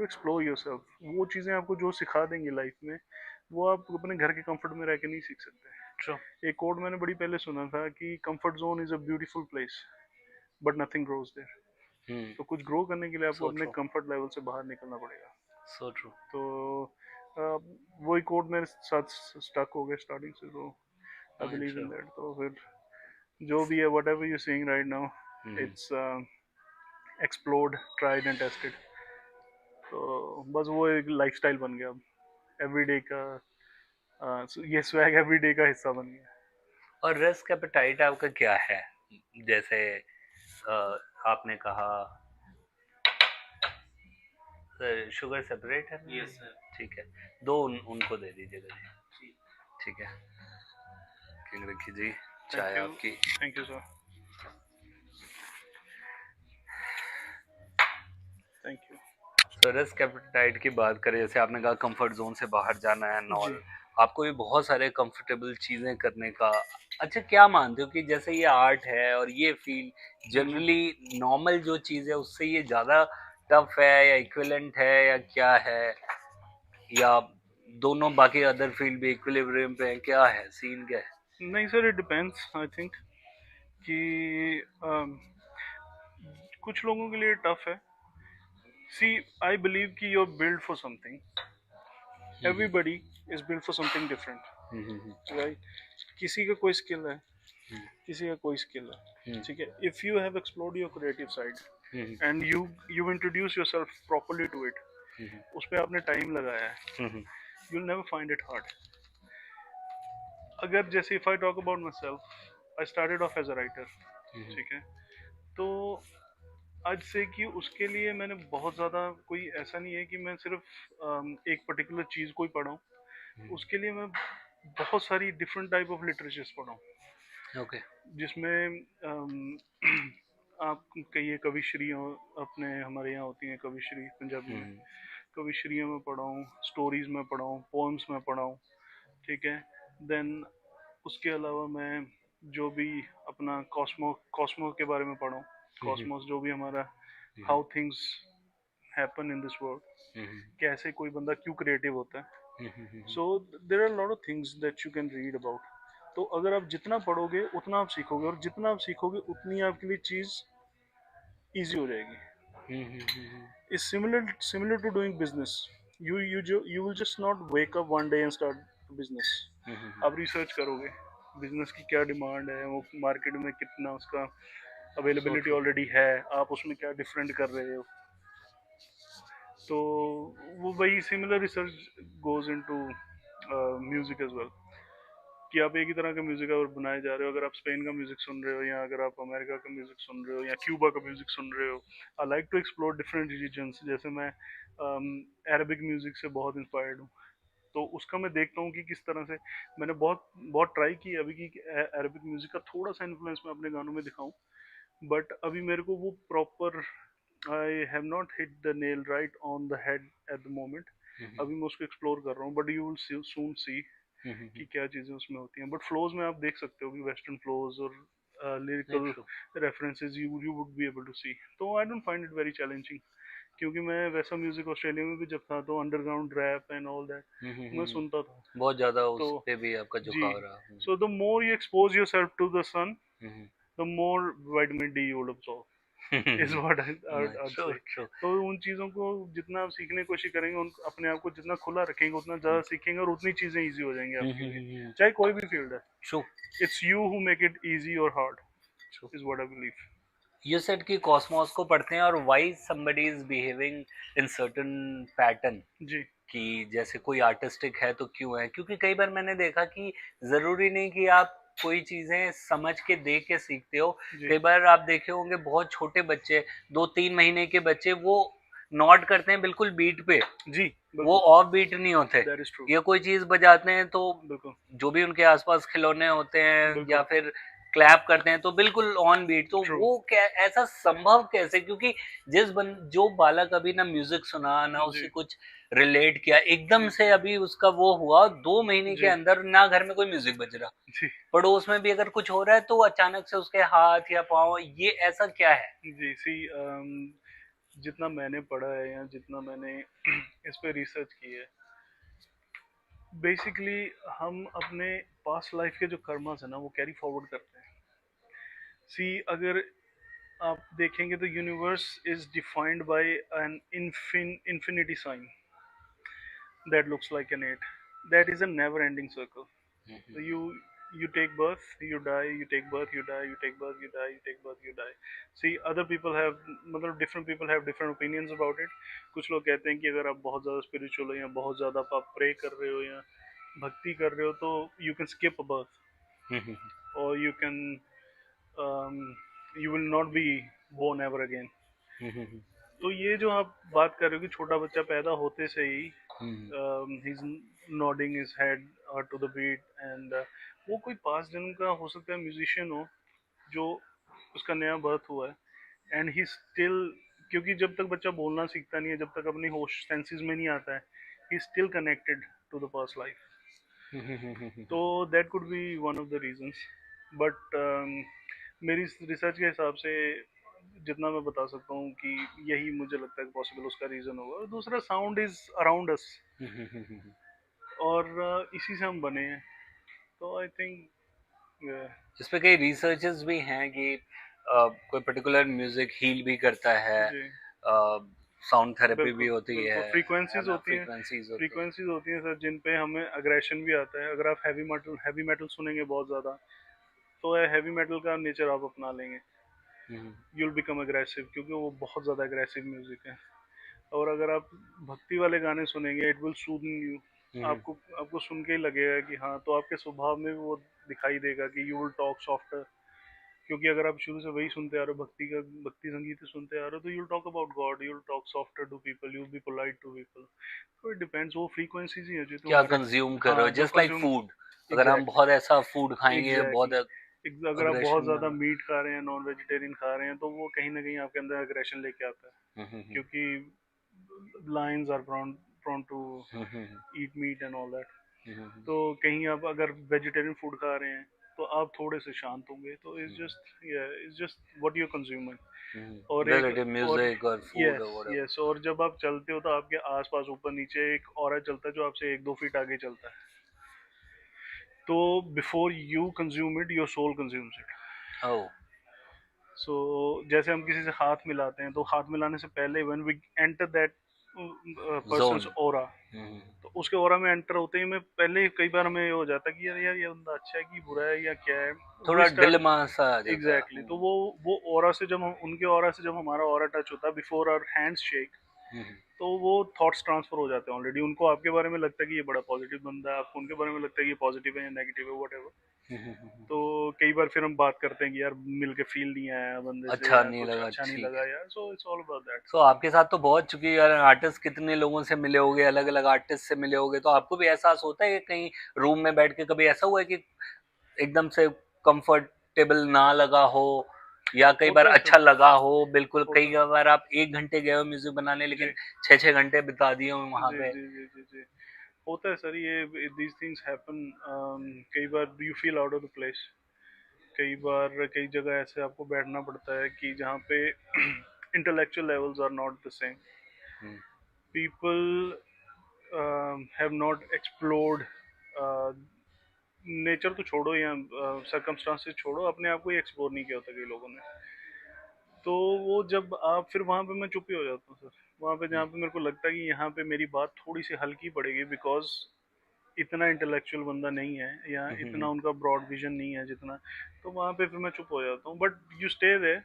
To explore yourself. वो चीज़ें आपको जो सिखा देंगी लाइफ में, वो आप अपने घर के कंफर्ट में रह के नहीं सीख सकते। ट्रू। एक कोड मैंने बड़ी पहले सुना था कि comfort zone is a beautiful place but nothing grows there. Hmm. तो कुछ ग्रो करने के लिए आपको सो अपने ट्रू। कंफर्ट लेवल से बाहर निकलना पड़ेगा। So true. तो वही कोड मेरे साथ स्टक हो गया स्टार्टिंग से, तो I believe true. In that. तो फिर जो भी है, what ever you seeing right now, hmm. It's explored, tried and tested. तो बस वो एक लाइफस्टाइल बन गया अब, एवरीडे का। ये स्वैग एवरीडे का हिस्सा बन गया। और रिस्क एपेटाइट आपका क्या है? जैसे अ, आपने कहा सर शुगर सेपरेट है ना? Yes sir. ठीक है, दो उनको दे दीजिएगा जी। ठीक है, किंग रखी जी, चाय थैंक यू। आपकी। Thank you sir. Thank you. तो रिस्क एपेटाइट की बात करें, जैसे आपने कहा कंफर्ट जोन से बाहर जाना है जी। नॉल, आपको भी बहुत सारे कंफर्टेबल चीजें करने का। अच्छा, क्या मानते हो कि जैसे ये आर्ट है और ये फील्ड जनरली नॉर्मल जो चीज है उससे ये ज्यादा टफ है या इक्विवेलेंट है या क्या है, या दोनों बाकी अदर फील्ड भी इक्विलिब्रियम पे है, क्या है सीन, क्या है? नहीं sir, it depends I think कि कुछ लोगों के लिए टफ है। सी, आई बिलीव कि you are build for something. Everybody is build for something different, right? किसी का कोई स्किल है, किसी का कोई स्किल है, ठीक है। If you have explored your creative side and you introduce yourself properly to it, उस पर आपने टाइम लगाया है, you will never find it hard. अगर जैसे if I talk about myself, I started off as a writer, ठीक है। तो आज से कि उसके लिए मैंने बहुत ज़्यादा, कोई ऐसा नहीं है कि मैं सिर्फ एक पर्टिकुलर चीज़ को ही पढ़ा हूँ। उसके लिए मैं बहुत सारी डिफरेंट टाइप ऑफ लिटरेचर्स पढ़ा हूँ। ओके। जिसमें आप कहिए कविश्रियों, अपने हमारे यहाँ होती हैं कविश्री पंजाबी में, कविश्रियों में पढ़ा हूँ, स्टोरीज में पढ़ा हूँ, पोएम्स में पढ़ा हूँ, ठीक है। देन उसके अलावा मैं जो भी अपना कॉस्मो कॉस्मो के बारे में पढ़ा हूँ, कॉस्मोस जो भी हमारा, how things happen in this world, कैसे कोई बंदा क्यों क्रिएटिव होता है। So there are lot of things that you can read about. तो अगर आप जितना पढ़ोगे उतना आप सीखोगे, और जितना आप सीखोगे उतनी आपके लिए चीज़ ईजी हो जाएगी। Is similar to doing business. You will just not wake up one day and start business. आप रिसर्च करोगे बिजनेस की क्या डिमांड है, वो मार्केट में कितना उसका अवेलेबिलिटी ऑलरेडी है, आप उसमें क्या डिफरेंट कर रहे हो। तो वो वही similar research goes into music as well, कि आप एक ही तरह का म्यूजिक अगर बनाए जा रहे हो, अगर आप स्पेन का म्यूजिक सुन रहे हो, या अगर आप अमेरिका का म्यूजिक सुन रहे हो, या क्यूबा का म्यूजिक सुन रहे हो। I like to explore different religions. जैसे मैं अरबिक म्यूजिक से बहुत इंस्पायर्ड हूँ, तो उसका मैं देखता हूँ कि किस तरह से, मैंने बहुत बहुत ट्राई की अभी कि अरबिक म्यूजिक का थोड़ा सा इन्फ्लुएंस मैं अपने गानों में दिखाऊं, बट अभी मेरे को वो proper, I have not hit the nail right on the head at the moment. अभी मैं उसको एक्सप्लोर कर रहा हूँ, बट यू विल सून सी कि क्या चीज़ें उसमें होती हैं। बट फ्लोज में आप देख सकते हो कि वेस्टर्न फ्लोज और lyrical references you would be able to see. तो I don't find it very challenging, क्योंकि मैं वैसा म्यूजिक ऑस्ट्रेलिया में भी जब था, तो underground rap and all that मैं सुनता था। बहुत ज्यादा तो उस पे भी आपका जी, झुकाव रहा। So the more you expose yourself to the sun, the more vitamin D you will absorb, is what I'd true say। True. तो उन चीज़ों को जितना आप सीखने की कोशिश करेंगे, उन अपने आप को जितना खुला रखेंगे, उतना ज़्यादा सीखेंगे, और उतनी चीज़ें इजी हो जाएंगी आपके लिए, चाहे कोई भी फील्ड है। True it's you who make it easy और hard, is what I believe. You said कि कॉस्मोस को पढ़ते हैं और why somebody is behaving in certain pattern, जी। कि जैसे कोई आर्टिस्टिक है तो क्यों है, क्योंकि कई बार मैंने देखा कि जरूरी नहीं कि आप कोई चीजें समझ के देख के सीखते हो। कई बार आप देखे होंगे बहुत छोटे बच्चे, 2-3 महीने के बच्चे, वो नॉट करते हैं बिल्कुल बीट पे, जी, वो ऑफ बीट नहीं होते। That is true. ये कोई चीज बजाते हैं तो बिल्कुल जो भी उनके आसपास खिलौने होते हैं या बिल्कुल फिर क्लैप करते हैं तो बिल्कुल ऑन बीट। तो ट्रू। वो क्या, ऐसा संभव कैसे? क्योंकि जो बालक अभी ना म्यूजिक सुना ना जी उससे कुछ रिलेट किया, एकदम से अभी उसका वो हुआ 2 महीने के जी अंदर ना घर में कोई म्यूजिक बज रहा, जी पड़ोस में भी अगर कुछ हो रहा है तो अचानक से उसके हाथ या पाँव, ये ऐसा क्या है? जी। सी, जितना मैंने पढ़ा है या जितना मैंने इस पे रिसर्च की है, बेसिकली हम अपने पास्ट लाइफ के जो कर्मास है ना वो कैरी फॉरवर्ड करते हैं। सी अगर आप देखेंगे तो universe is defined by an infinity sign that looks like an 8. That is a never ending circle. So you take birth, you die, you take birth, you die, you take birth, you die, you take birth, you die. See, other people have, मतलब different people have different opinions about it. कुछ लोग कहते हैं कि अगर आप बहुत ज़्यादा spiritual हो या बहुत ज़्यादा आप pray कर रहे हो या भक्ति कर रहे हो तो you can skip a birth or you can um, you will not be born ever again. तो ये जो आप बात कर रहे हो कि छोटा बच्चा पैदा होते से ही he's nodding his head to the beat and वो कोई पास जन्म का हो सकता है म्यूजिशियन हो जो उसका नया बर्थ हुआ है एंड ही स्टिल, क्योंकि जब तक बच्चा बोलना सीखता नहीं है, जब तक अपनी होश सेंसेस में नहीं आता है, he still connected to the past life. तो that could be one of the reasons, but मेरी रिसर्च के हिसाब से जितना मैं बता सकता हूँ कि यही मुझे लगता है पॉसिबल उसका रीजन होगा। और दूसरा, साउंड इज अराउंड अस और इसी से हम बने हैं, तो आई थिंक इस पे कई रिसर्चेस भी हैं कि कोई पर्टिकुलर म्यूजिक हील भी करता है, साउंड थेरेपी भी होती है, फ्रीक्वेंसीज होती हैं सर, जिन पे हमें अग्रेशन भी आता है। अगर आप हैवी मेटल सुनेंगे बहुत ज़्यादा तो हैवी मेटल का नेचर आप अपना लेंगे, यू विल बिकम अग्रेसिव, क्योंकि वो बहुत ज़्यादा अग्रेसिव म्यूजिक है। और अगर आप भक्ति वाले गाने सुनेंगे, इट विल सूदन यू, आपको सुन के ही लगेगा कि हाँ, तो आपके स्वभाव में भी वो दिखाई देगा कि यू विल टॉक सॉफ्टर, क्योंकि अगर आप शुरू से वही सुनते आ रहे हो, भक्ति संगीत सुनते आ रहे हो, तो you will talk about God, you will talk softer to people, you will be polite to people. तो इट डिपेंड्स, वो फ्रीक्वेंसीज ही है जो क्या कंज्यूम कर रहे हो, जस्ट लाइक फूड। अगर हम बहुत ऐसा फूड खाएंगे, बहुत अगर आप बहुत ज्यादा मीट खा रहे हैं, नॉन वेजिटेरियन खा रहे हैं, तो वो कहीं ना कहीं आपके अंदर एग्रेशन लेके आता है, क्योंकि lions are prone to eat meat and all that. तो कहीं आप अगर वेजिटेरियन फूड खा रहे हैं तो आप थोड़े से शांत होंगे। तो it's just what you consuming. और म्यूजिक और फूड और यस, और जब आप चलते हो तो आपके आसपास ऊपर नीचे एक ऑरा चलता है जो आपसे 1-2 फीट आगे चलता है। तो before you consume it, your soul consumes it. So जैसे हम किसी से हाथ मिलाते हैं, तो हाथ मिलाने से पहले when we enter that person's aura, तो उसके ऑरा में एंटर होते ही में पहले कई बार हमें ये हो जाता है कि यार ये बंदा अच्छा है कि बुरा है या क्या है, थोड़ा डिलेमा सा आ जाता है। एग्जैक्टली। तो वो ऑरा से जब हम उनके ऑरा से जब हमारा ऑरा टच होता है बिफोर आवर हैंड्स शेक, तो वो थॉट्स ट्रांसफर हो जाते हैं ऑलरेडी। उनको आपके बारे में लगता है कि ये बड़ा पॉजिटिव बंदा है, आपको उनके बारे में लगता है कि ये पॉजिटिव है या नेगेटिव है, व्हाटएवर। तो कई बार फिर हम बात करते हैं कि यार मिलके फील नहीं आया बंदे से, अच्छा नहीं लगा यार। So it's all about that. So आपके साथ तो बहुत, चूंकि यार आर्टिस्ट कितने लोगों से मिले होगे, अलग अलग आर्टिस्ट से मिले होगे, तो आपको भी एहसास होता है कि कहीं रूम में बैठ के कभी ऐसा हुआ है कि एकदम से कंफर्टेबल ना लगा हो, या कई बार अच्छा लगा हो बिल्कुल? कई बार आप 1 घंटे गए हो म्यूजिक बनाने, लेकिन 6-6 घंटे बिता दिए हो वहां पे। जी होता है सर, ये these things happen। कई बार you feel out of the place, कई बार कई जगह ऐसे आपको बैठना पड़ता है कि जहाँ पे intellectual levels are not the same, people have not explored nature, तो छोड़ो या सर्कमस्टांसेस छोड़ो, अपने आप को ही एक्सप्लोर नहीं किया होता कई लोगों ने। तो वो जब आप फिर वहाँ पे मैं चुप ही हो जाता हूँ सर, वहाँ पे जहाँ पे मेरे को लगता है कि यहाँ पे मेरी बात थोड़ी सी हल्की पड़ेगी, बिकॉज इतना इंटेलेक्चुअल बंदा नहीं है या इतना उनका ब्रॉड विजन नहीं है जितना, तो वहाँ पे फिर मैं चुप हो जाता हूँ। But you stay there,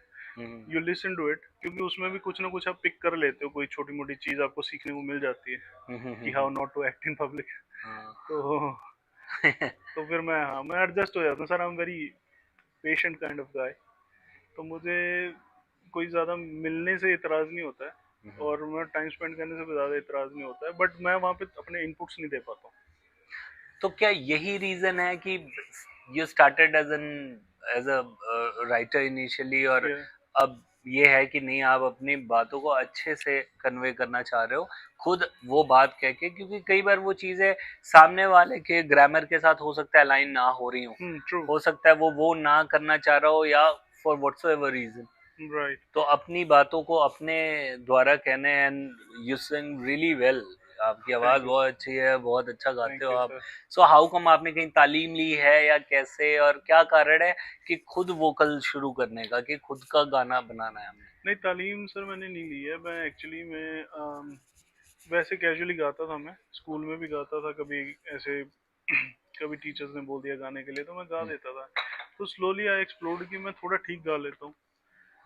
you listen to it, क्योंकि उसमें भी कुछ ना कुछ आप पिक कर लेते हो, कोई छोटी मोटी चीज आपको सीखने को मिल जाती है कि how not to act in public. तो फिर मैं एडजस्ट हो जाता हूँ sir. I am very patient kind of guy, तो मुझे कोई ज़्यादा मिलने से इतराज़ नहीं होता है और मैं टाइम स्पेंड करने से ज़्यादा इतराज़ नहीं होता है, बट मैं वहाँ पे अपने इनपुट्स नहीं दे पाता हूँ। तो क्या यही रीज़न है कि you started as a writer initially, और अब ये है कि नहीं, आप अपनी बातों को अच्छे से कन्वे करना चाह रहे हो खुद वो बात कह के, क्योंकि कई बार वो चीज़ें सामने वाले के ग्रामर के साथ हो सकता है अलाइन ना हो रही हो सकता है वो ना करना चाह रहा हो, या फॉर व्हाट्सएवर रीजन, राइट। तो अपनी बातों को अपने द्वारा कहने, and you sing really well. आपकी आवाज थैंक यू बहुत सर। अच्छी है, बहुत अच्छा गाते थैंक हो यू आप। सर। सो हाउ कम आपने कहीं तालीम ली है या कैसे, और क्या कारण है कि खुद वोकल शुरू करने का, कि खुद का गाना बनाना है हमने? नहीं, तालीम सर मैंने नहीं ली है। मैं एक्चुअली में वैसे कैजुअली गाता था। मैं स्कूल में भी गाता था, कभी ऐसे कभी टीचर्स ने बोल दिया गाने के लिए तो मैं गा हम्म, देता था। तो स्लोली आई एक्सप्लोर्ड कि मैं थोड़ा ठीक गा लेता हूँ।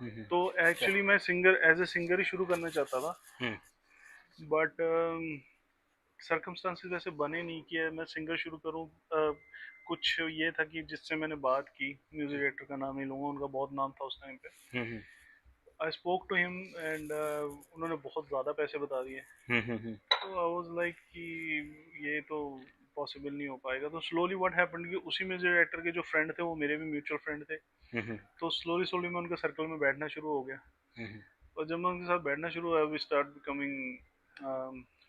हम्म, तो क्या? एक्चुअली मैं सिंगर, एज ए सिंगर ही शुरू करना चाहता था। हम्म, बट सर्कमस्टांसेस वैसे बने नहीं कि मैं सिंगर शुरू करूँ। कुछ ये था कि जिससे मैंने बात की, म्यूजिक डायरेक्टर का नाम ही लूँगा, उनका बहुत नाम था उस टाइम पे। Hmm, I spoke to him and उन्होंने बहुत ज़्यादा पैसे बता दिए। हम्म, तो आई वाज लाइक कि ये तो पॉसिबल नहीं हो पाएगा। तो स्लोली व्हाट हैपेंड कि उसी म्यूजिक डायरेक्टर के जो फ्रेंड थे वो मेरे भी म्यूचुअल फ्रेंड थे। हम्म, तो स्लोली स्लोली मैं उनके सर्कल में बैठना शुरू हो गया। हम्म, और जब मैं उनके साथ बैठना शुरू हुआ, वी स्टार्ट बिकमिंग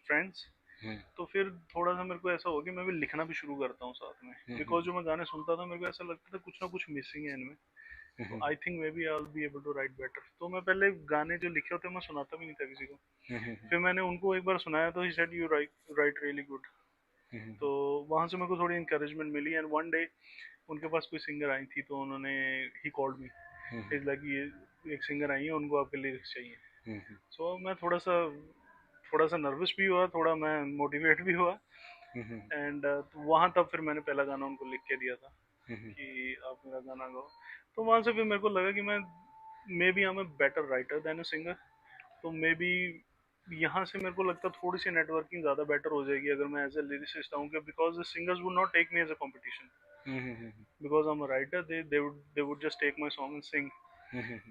फ्रेंड्स। हम्म, तो फिर थोड़ा सा मेरे को ऐसा हो गया मैं भी लिखना भी शुरू करता हूँ साथ में, हम्म, बिकॉज जो मैं गाने सुनता था मेरे को ऐसा लगता था कुछ ना कुछ मिसिंग है इनमें। तो hmm, I think maybe I will be able to write better. तो मैं पहले गाने जो लिखे होते मैं सुनाता भी नहीं था किसी को। हम्म, फिर मैंने उनको एक बार सुनाया तो he said you write right really good. Hmm, तो वहाँ से मेरे को थोड़ी इंकरेजमेंट मिली। एंड वन डे उनके पास कोई सिंगर आई थी तो उन्होंने, he called me, is like ये एक सिंगर आई है, उनको आपके लिरिक्स चाहिए। हम्म, सो मैं थोड़ा सा नर्वस भी हुआ, थोड़ा मैं मोटिवेट भी हुआ। हम्म, एंड तो वहाँ तब फिर मैंने पहला गाना उनको लिख के दिया था हम्म, कि आप मेरा गाना गाओ। तो वहाँ से फिर मेरे को लगा कि मैं maybe I am a better writer than a singer. तो मे बी यहाँ से मेरे को लगता है थोड़ी सी नेटवर्किंग ज़्यादा बेटर हो जाएगी अगर मैं एज ए लिरिसिस्ट आऊँ, because the singers would not take me as a competition. Because I am a writer, they would just take my song and sing.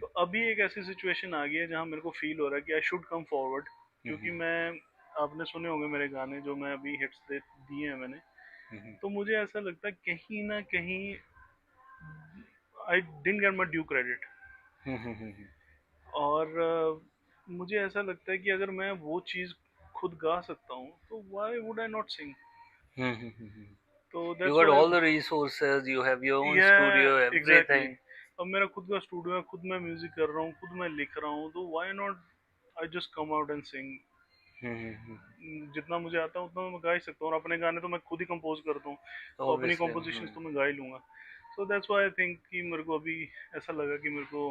तो अभी एक ऐसी सिचुएशन आ गई है जहाँ मेरे को फील हो रहा है कि आई शुड कम फॉरवर्ड। क्योंकि मैं, आपने सुने होंगे मेरे गाने जो मैं अभी हिट्स दिए हैं मैंने। तो मुझे ऐसा लगता है कहीं ना कहीं I didn't get my due credit. और मुझे ऐसा लगता है कि अगर मैं वो चीज़ खुद गा सकता हूँ तो वाई वुड आई नॉट सिंग। तो You that's got why. all the resources, you have your own या studio, एग्जैक्टली, everything. अब मेरा खुद का स्टूडियो है, खुद मैं म्यूजिक कर रहा हूँ, खुद मैं लिख रहा हूँ, तो why not I just come out and सिंग। जितना मुझे आता है उतना मैं गा ही सकता हूँ। और अपने गाने तो मैं खुद ही कंपोज करता हूँ, तो अपनी Obviously. कॉम्पोजिशंस तो मैं गा ही लूँगा। So that's why I think कि मेरे को अभी ऐसा लगा कि मेरे को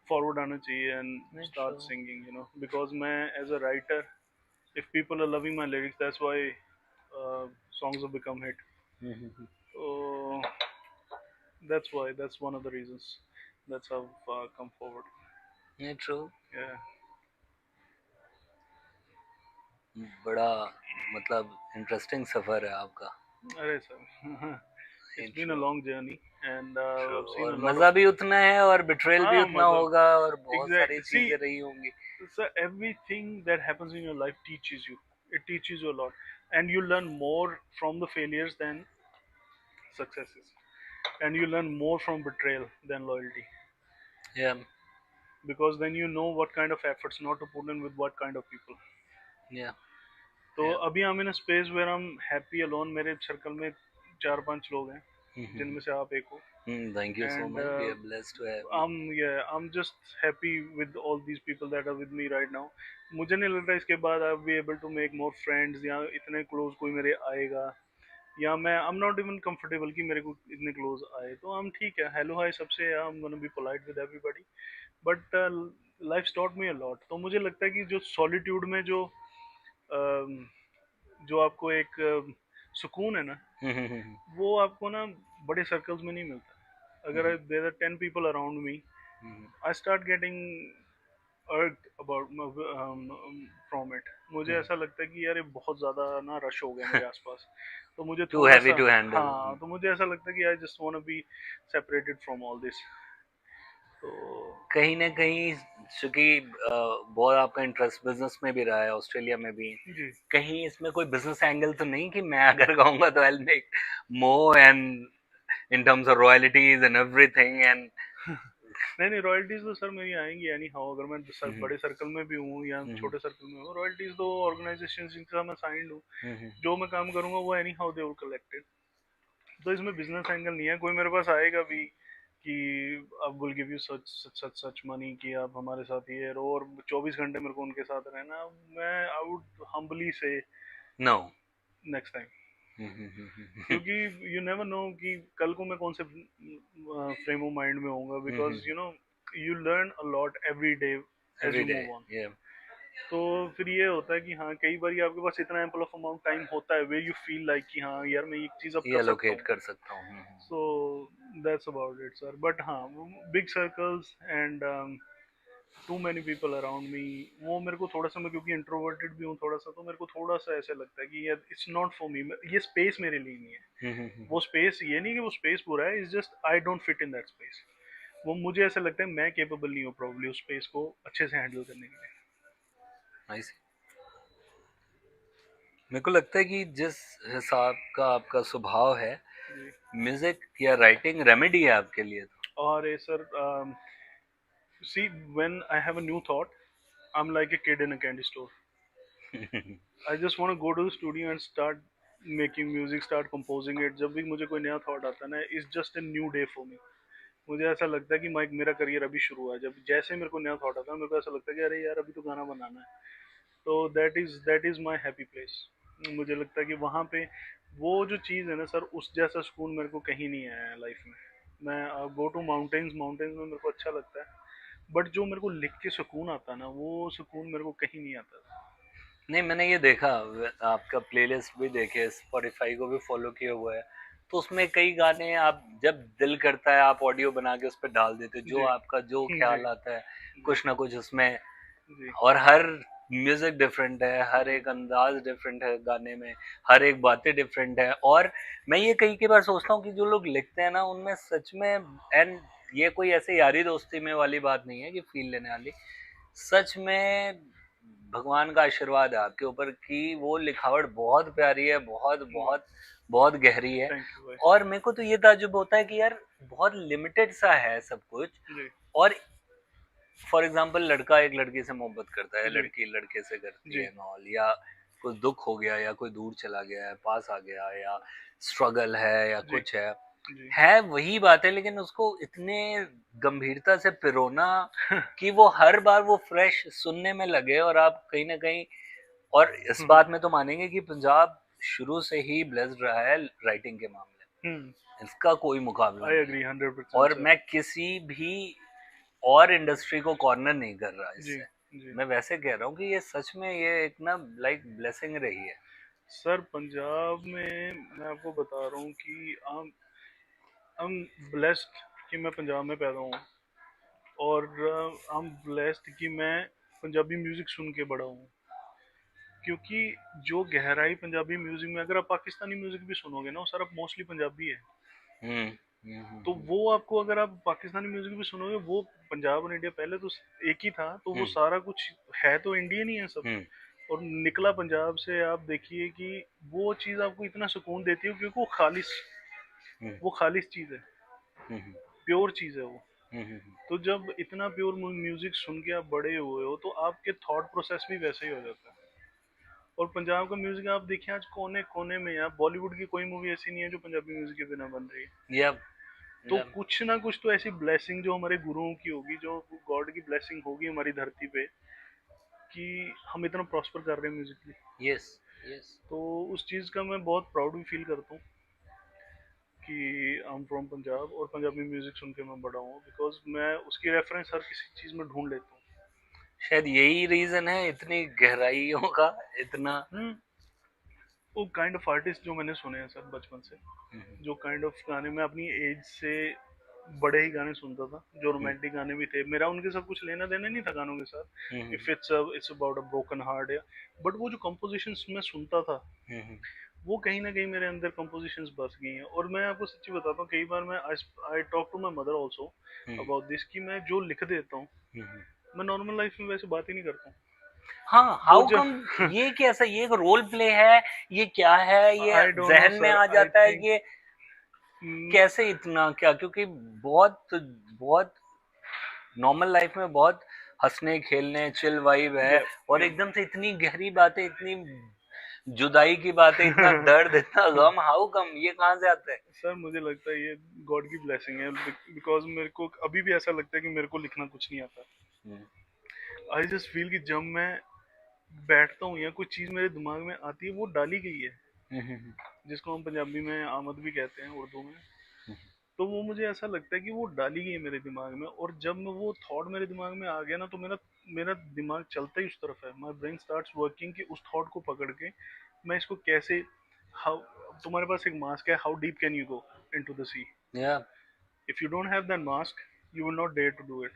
फॉरवर्ड आना चाहिए and Not start sure. Singing, because मैं as a writer, if people are loving my lyrics, that's why songs have become hit. So that's one of the reasons. That's how I've come forward. Yeah, true. Yeah. बड़ा मतलब interesting सफर है आपका। अरे sir, Yeah, it's been a true. long journey and True. I've seen और a lot of. मजा भी उतना है और बिट्रेल भी हाँ उतना मतलब, होगा और बहुत सारी exactly. See, चीजें रही होंगी। so everything that happens in your life teaches you. It teaches you a lot, and you learn more from the failures than successes, and you learn more from betrayal than loyalty. Yeah, Because then you know what kind of efforts not to put in with what kind of people. yeah, तो yeah. अभी I'm in a space where I'm happy alone. मेरे circle में 4-5 लोग हैं जिनमें से आप एक हो। Thank you so And much. We are blessed to have you. I'm just happy with all these people that are with me right now. मुझे नहीं लगता इसके बाद I'll be able to make more friends या इतने close कोई मेरे आएगा। या मैं I'm not even comfortable कि मेरे को इतने close आए। तो हम ठीक है, hello hi सबसे, I'm gonna be polite with everybody. But life taught me a lot. तो मुझे लगता है कि जो solitude में अम, जो आपको एक सुकून है ना, वो आपको ना बड़े सर्कल्स में नहीं मिलता। अगर there are 10 people around me, I start getting irked about from it. मुझे ऐसा लगता है कि यार ये बहुत ज़्यादा ना रश हो गया मेरे आसपास। तो मुझे Too थोड़ा heavy सा, to handle. हाँ, तो मुझे ऐसा लगता है कि I just want to be separated from all this. तो कहीं ना कहीं चूंकि बहुत आपका इंटरेस्ट बिजनेस में भी रहा है, ऑस्ट्रेलिया में भी, जी, कहीं इसमें कोई बिजनेस एंगल तो नहीं कि मैं अगर कहूँगा तो I make more and in terms of royalties and everything and नहीं रॉयल्टीज तो सर मेरी आएंगी एनी हाउ। अगर मैं बड़े सर्कल में भी हूँ या छोटे सर्कल में हूँ, रॉयल्टीज तो ऑर्गेनाइजेशन जिनके साथ मैं साइंड हूँ, जो मैं काम करूंगा वो any how they will collected. तो इसमें बिजनेस एंगल नहीं है। कोई मेरे पास आएगा भी कि अब will give you such such such money कि आप हमारे साथ ये रहो और 24 घंटे मेरे को उनके साथ रहना, मैं आई वुड हम्बली से नो। नेक्स्ट टाइम, क्योंकि यू नेवर नो कि कल को मैं कौन से फ्रेम ऑफ माइंड में होऊंगा, because you learn a lot every day as every you day. Move on. तो फिर ये होता है कि हाँ कई बार आपके पास इतना एम्पल ऑफ अमाउंट टाइम होता है वे यू फील लाइक कि हाँ यार मैं एक चीज अब ये कर सकता एलोकेट हूँ। कर सकता हूँ। So that's about it sir, but हाँ big circles and too many people around me, वो मेरे को थोड़ा सा, मैं क्योंकि इंट्रोवर्टेड भी हूँ थोड़ा सा, तो मेरे को थोड़ा सा ऐसा लगता है कि यार इट्स नॉट फॉर मी, ये स्पेस मेरे लिए नहीं है। वो स्पेस ये नहीं कि वो स्पेस बुरा है, it's just I don't fit in that space. वो मुझे ऐसा लगता है मैं केपेबल नहीं हूँ प्रॉब्ली उस स्पेस को अच्छे से हैंडल करने के आई सी। मेरे को लगता है कि जिस हिसाब का आपका स्वभाव है, लिए। म्यूजिक या राइटिंग रेमेडी है आपके लिए तो। और sir see, when I have a new thought, I'm like a kid in a candy store. I just want to go to the studio and start making music, start composing it. जब भी मुझे कोई नया thought आता है ना, it's just a new day for me. मुझे ऐसा लगता है कि माइक मेरा करियर अभी शुरू हुआ है। जब जैसे मेरे को नया थॉट आता है मेरे को ऐसा लगता है कि अरे यार अभी तो गाना बनाना है। तो that is my happy place. मुझे लगता है कि वहाँ पे वो जो चीज़ है ना सर, उस जैसा सुकून मेरे को कहीं नहीं आया है लाइफ में। मैं गो टू माउंटेन्स, माउंटेन्स में मेरे को अच्छा लगता है, बट जो मेरे को लिख के सुकून आता है ना, वो सुकून मेरे को कहीं नहीं आता। नहीं, मैंने ये देखा, आपका प्लेलिस्ट भी देखे, स्पॉटिफाई को भी फॉलो किया हुआ है, तो उसमें कई गाने आप जब दिल करता है आप ऑडियो बना के उस पर डाल देते हो, जो जी आपका जो जी ख्याल आता है जी कुछ ना कुछ उसमें। जी और हर म्यूजिक डिफरेंट है, हर जी एक अंदाज डिफरेंट है गाने में, हर एक बातें डिफरेंट है। और मैं ये कई बार सोचता हूँ कि जो लोग लिखते हैं ना उनमें सच में, एंड ये कोई ऐसे यारी दोस्ती में वाली बात नहीं है कि फील लेने वाली, सच में भगवान का आशीर्वाद है आपके ऊपर कि वो लिखावट बहुत प्यारी है, बहुत वाह, बहुत बहुत गहरी है। थैंक यू भाई। और मेरे को तो ये ताजुब होता है कि यार बहुत लिमिटेड सा है सब कुछ। जी और फॉर एग्जाम्पल, लड़का एक लड़की से मोहब्बत करता है, जी लड़की लड़के से करती जी है नॉल, या कोई दुख हो गया, या कोई दूर चला गया है, पास आ गया, या स्ट्रगल है, या जी कुछ जी है वही बात है, लेकिन उसको इतने गंभीरता से पिरोना कि वो हर बार वो फ्रेश सुनने में लगे। और आप कहीं ना कहीं, और इस बात में तो मानेंगे कि पंजाब शुरू से ही ब्लेस्ड रहा है राइटिंग के मामले में, इसका कोई मुकाबला आई नहीं है। एग्री 100% और सर। मैं किसी भी और इंडस्ट्री को कॉर्नर नहीं कर रहा जी इससे, जी मैं वैसे कह रहा हूँ कि ये सच में ये एक ना लाइक ब्लेसिंग रही है। सर, पंजाब में मैं आपको बता रहा हूँ कि आई एम ब्लेस्ड कि मैं पंजाब में पैदा हूँ, और आई एम ब्लेस्ड कि मैं पंजाबी म्यूजिक सुन के बड़ा हूँ। क्योंकि जो गहराई पंजाबी म्यूजिक में, अगर आप पाकिस्तानी म्यूजिक भी सुनोगे ना, वो सारा मोस्टली पंजाबी है। हम्म तो वो आपको, अगर आप पाकिस्तानी म्यूजिक भी सुनोगे, वो पंजाब और इंडिया पहले तो एक ही था, तो वो हम्म सारा कुछ है तो इंडियन ही है सब। हम्म और निकला पंजाब से, आप देखिए कि वो चीज़ आपको इतना सुकून देती है क्योंकि हम्म वो खालिश चीज़ है, हम्म प्योर चीज़ है वो। हम्म तो जब इतना प्योर म्यूजिक सुन के आप बड़े हुए हो, तो आपके थॉट प्रोसेस भी वैसे ही हो जाता है। और पंजाब का म्यूजिक आप देखिए आज कोने कोने में, आप बॉलीवुड की कोई मूवी ऐसी नहीं है जो पंजाबी म्यूजिक के बिना बन रही है। यप तो यप कुछ ना कुछ तो ऐसी ब्लेसिंग जो हमारे गुरुओं की होगी, जो गॉड की ब्लेसिंग होगी हमारी धरती पे, कि हम इतना प्रॉस्पर कर रहे हैं म्यूजिकली। Yes yes. तो उस चीज़ का मैं बहुत प्राउड भी फील करता हूँ कि आई एम फ्रॉम पंजाब, और पंजाबी म्यूजिक सुन के मैं बड़ा हूँ, बिकॉज मैं उसकी रेफरेंस हर किसी चीज़ में ढूंढ लेता शायद यही रीजन है इतनी गहराइयों का, इतना। हूँ। वो काइंड ऑफ आर्टिस्ट जो मैंने सुने हैं सर बचपन से, हम्म जो काइंड ऑफ गाने मैं अपनी एज से बड़े ही गाने सुनता था, जो हम्म रोमांटिक गाने भी थे, मेरा उनके साथ कुछ लेना देना नहीं था गानों के साथ, hmm if it's about a broken heart या, बट वो जो कंपोजिशंस मैं सुनता था, हम्म वो कहीं ना कहीं मेरे अंदर कंपोजिशंस बस गई हैं। और मैं आपको सच्ची बताता हूँ, कई बार मैं I talk to my mother also hmm about this, कि मैं जो लिख देता हूँ, हम्म। मैं नॉर्मल लाइफ में वैसे बात ही नहीं करता हूँ। हाँ, वो हाउ कम? जब ये कैसा, ये एक रोल प्ले है, ये क्या है, ये आई डोंट नो जहन में सर, आ आई जाता है थिंक ये कैसे, इतना क्या? क्योंकि बहुत बहुत नॉर्मल लाइफ में बहुत हंसने खेलने चिल वाइब है, या और या एकदम से इतनी गहरी बातें, इतनी जुदाई की बात है, इतना दर्द, इतना गम, हाउ कम, ये कहाँ से आता है? सर मुझे लगता है ये गॉड की ब्लेसिंग है, बिकॉज मेरे को अभी भी ऐसा लगता है कि मेरे को लिखना कुछ नहीं आता। हम्म, आई जस्ट फील कि जब मैं बैठता हूँ या कोई चीज़ मेरे दिमाग में आती है वो डाली गई है, हम्म, जिसको हम पंजाबी में आमद भी कहते हैं, उर्दू में। हम्म, तो वो मुझे ऐसा लगता है कि वो डाली गई है मेरे दिमाग में, और जब मैं वो थॉट मेरे दिमाग में आ गया ना, तो मेरा मेरा दिमाग चलता ही उस तरफ है। माई ब्रेन स्टार्ट्स वर्किंग कि उस थॉट को पकड़ के मैं इसको कैसे, हाउ, तुम्हारे पास एक मास्क है, how deep can you go into the sea. या if you don't have that mask you will not dare to do it.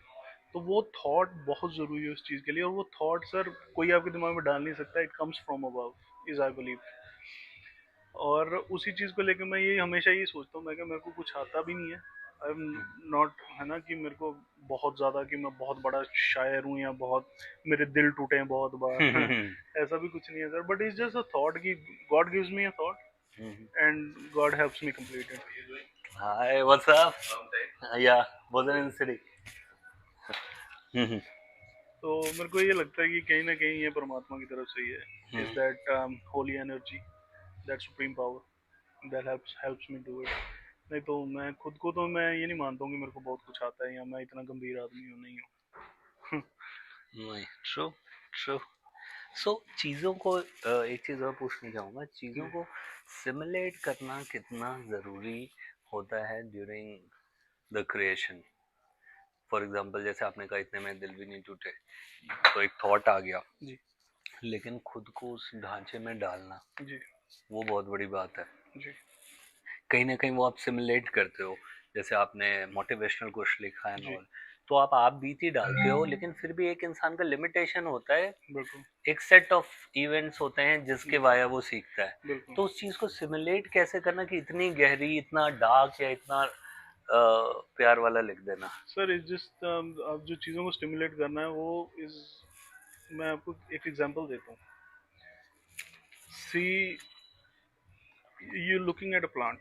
तो वो थॉट बहुत ज़रूरी है उस चीज़ के लिए, और वो थॉट सर कोई आपके दिमाग में डाल नहीं सकता, it comes from above, is I believe. और उसी चीज़ को लेकर मैं ये हमेशा ये सोचता हूँ, मैं कि मेरे को कुछ आता भी नहीं है, आई एम नॉट, है ना, कि मेरे को बहुत ज़्यादा कि मैं बहुत बड़ा शायर हूँ या बहुत मेरे दिल टूटे हैं बहुत बार ऐसा भी कुछ नहीं है sir, but it's just a thought कि God gives me a thought and God helps me complete it. Hi what's up, yeah wasn't in city. तो मेरे को ये लगता है कि कहीं ना कहीं ये परमात्मा की तरफ से ही है, is that Holi energy, that supreme power that helps me do it. नहीं तो मैं खुद को तो मैं ये नहीं मानता हूँ कि मेरे को बहुत कुछ आता है या मैं इतना गंभीर आदमी हूँ, नहीं हूँ। नहीं, ट्रू, ट्रू। सो चीज़ों को एक चीज़ और पूछना चाहूँगा, चीज़ों को सिमुलेट करना कितना ज़रूरी होता है during the creation? For example जैसे आपने कहा इतने में दिल भी नहीं टूटे, तो एक थॉट आ गया, जी लेकिन खुद को उस ढांचे में डालना जी वो बहुत बड़ी बात है। जी कहीं ना कहीं वो आप सिमुलेट करते हो, जैसे आपने मोटिवेशनल कुछ लिखा है जी नॉल, तो आप बीती डालते हो, लेकिन फिर भी एक इंसान का लिमिटेशन होता है, बिल्कुल एक सेट ऑफ इवेंट्स होते हैं जिसके बिल्कुल वाया वो सीखता है। बिल्कुल। तो उस चीज को सिमुलेट कैसे करना कि इतनी गहरी, इतना डार्क या इतना प्यार वाला लिख देना? सर इस जस्ट आप जो चीज़ों को स्टिमुलेट करना है वो इज, मैं आपको एक एग्जांपल देता हूँ। See, you looking at a plant,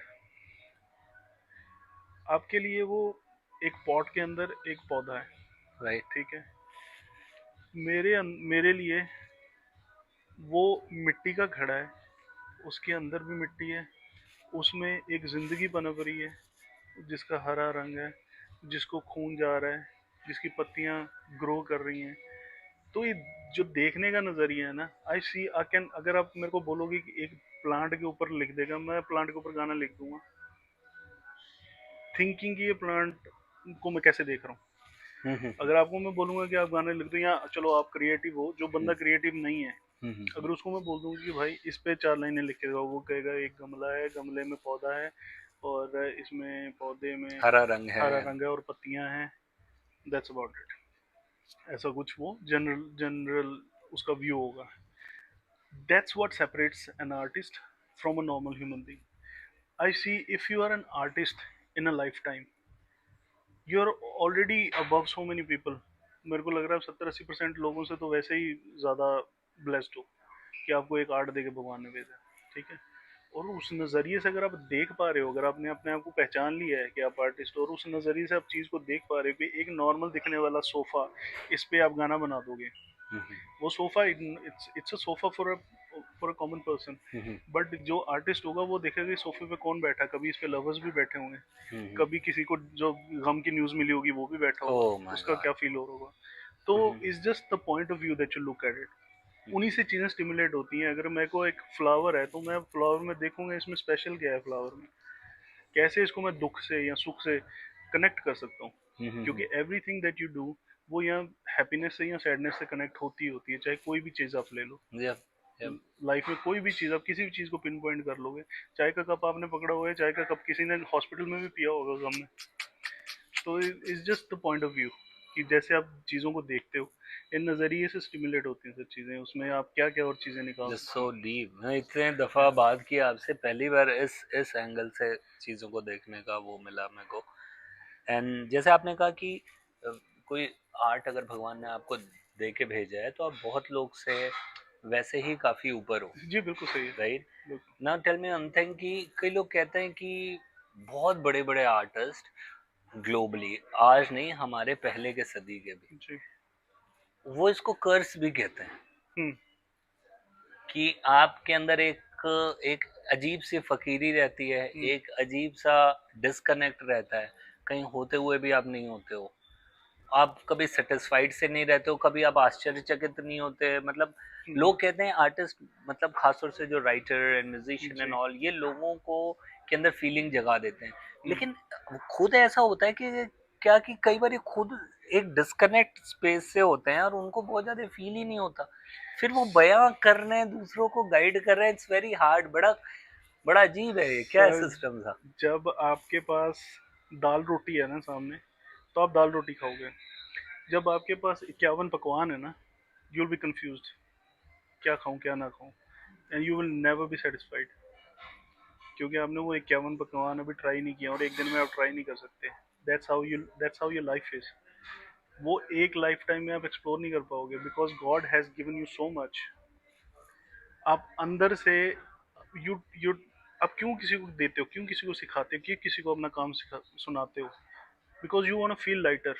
आपके लिए वो एक पॉट के अंदर एक पौधा है, राइट। ठीक है। मेरे लिए वो मिट्टी का घड़ा है, उसके अंदर भी मिट्टी है, उसमें एक जिंदगी पनप रही है, जिसका हरा रंग है, जिसको खून जा रहा है, जिसकी पत्तियां ग्रो कर रही हैं। तो ये जो देखने का नजरिया है ना, आई सी आई कैन, अगर आप मेरे को बोलोगे कि एक प्लांट के ऊपर लिख देगा, मैं प्लांट के ऊपर गाना लिख दूंगा, थिंकिंग कि ये प्लांट को मैं कैसे देख रहा हूँ। हम्म, अगर आपको मैं बोलूंगा कि आप गाने लिख दो, या चलो आप क्रिएटिव हो, जो बंदा क्रिएटिव नहीं है, हम्म, अगर उसको मैं बोल दूंगी कि भाई इस पे 4 लाइनें लिखेगा, वो कहेगा एक गमला है, गमले में पौधा है, और इसमें पौधे में हरा रंग है। हरा रंग है और पत्तियां हैं, दैट्स अबाउट इट। ऐसा कुछ वो जनरल जनरल उसका व्यू होगा। That's what separates an artist from a normal human being. I see if you are an artist in a lifetime, you are already above so many people. मेरे को लग रहा है 70-80% लोगों से तो वैसे ही ज़्यादा ब्लेस्ड हो कि आपको एक आर्ट दे के भगवान ने भेजा, ठीक है। और उस नज़रिए से अगर आप देख पा रहे हो, अगर आपने अपने आप को पहचान लिया है कि आप आर्टिस्ट हो, और उस नज़रिए से आप चीज़ को देख पा रहे हो कि एक नॉर्मल दिखने वाला सोफ़ा, इस पे आप गाना बना दोगे, वो sofa, it's a sofa for a common person. But जो आर्टिस्ट होगा वो देखेगा इस सोफे पे कौन बैठा, कभी इस पे लवर्स भी बैठे होंगे, कभी किसी को जो गम की न्यूज़ मिली होगी वो भी बैठा होगा, ओह माय उसका क्या फील हो रहा होगा। तो it's just the point of view that you look at it. उन्हीं से चीज़ें स्टिमुलेट होती हैं। अगर मेरे को एक फ्लावर है तो मैं फ्लावर में देखूंगा इसमें स्पेशल क्या है, फ्लावर में कैसे इसको मैं दुख से या सुख से कनेक्ट कर सकता हूँ, क्योंकि एवरीथिंग दैट यू डू वो या हैप्पीनेस से या सैडनेस से कनेक्ट होती होती है, चाहे कोई भी चीज़ आप ले लो। Yup, yup. लाइफ में कोई भी चीज़, आप किसी भी चीज़ को पिन पॉइंट कर लोगे, चाय का कप आपने पकड़ा हुआ है, चाय का कप किसी ने हॉस्पिटल में भी पिया होगा गम में। तो is just the point of view कि जैसे आप चीज़ों को देखते हो, इन नज़रिए से स्टिमुलेट होती हैं सब चीज़ें, उसमें आप क्या क्या और चीज़ें निकाल जस्ट सकते सो हो। डीप, मैं इतने दफा बात किया आपसे, पहली बार इस एंगल से चीजों को देखने का वो मिला मेरे को। एंड जैसे आपने कहा कि अ, कोई आर्ट अगर भगवान ने आपको दे के भेजा है तो आप बहुत लोग से वैसे ही काफी ऊपर हो, जी बिल्कुल सही है, राइट? बिल्कुल। Now tell me one thing कि कई लोग कहते हैं कि बहुत बड़े बड़े आर्टिस्ट ग्लोबली, आज नहीं हमारे पहले के सदी के भी, जी। वो इसको कर्स भी कहते हैं। हम्म। कि आपके अंदर एक एक अजीब सी फकीरी रहती है, एक अजीब सा डिस्कनेक्ट रहता है, कहीं होते हुए भी आप नहीं होते हो, आप कभी सेटिस्फाइड से नहीं रहते हो, कभी आप आश्चर्यचकित नहीं होते। मतलब लोग कहते हैं आर्टिस्ट, मतलब खासतौर से जो राइटर एंड म्यूजिशियन एंड जी। ऑल, ये लोगों को के अंदर फीलिंग जगा देते हैं, लेकिन खुद ऐसा होता है कि क्या कि कई बार ये खुद एक डिस्कनेक्ट स्पेस से होते हैं और उनको बहुत ज्यादा फील ही नहीं होता, फिर वो बयां कर रहे हैं, दूसरों को गाइड कर रहे हैं, इट्स वेरी हार्ड। बड़ा बड़ा अजीब है ये, क्या सर, सिस्टम था? जब आपके पास दाल रोटी है ना सामने, तो आप दाल रोटी खाओगे। जब आपके पास 51 पकवान है ना, यू विल बी कंफ्यूज्ड, क्या खाऊं क्या ना खाऊं, and you will never be satisfied, क्योंकि आपने वो 51 पकवान अभी ट्राई नहीं किया और एक दिन में आप ट्राई नहीं कर सकते। That's how your life is. वो एक लाइफ टाइम में आप एक्सप्लोर नहीं कर पाओगे, because God has given you so much. आप अंदर से यू यू आप क्यों किसी को देते हो, क्यों किसी को सिखाते हो, क्यों किसी को अपना काम सुनाते हो? Because you want to feel lighter.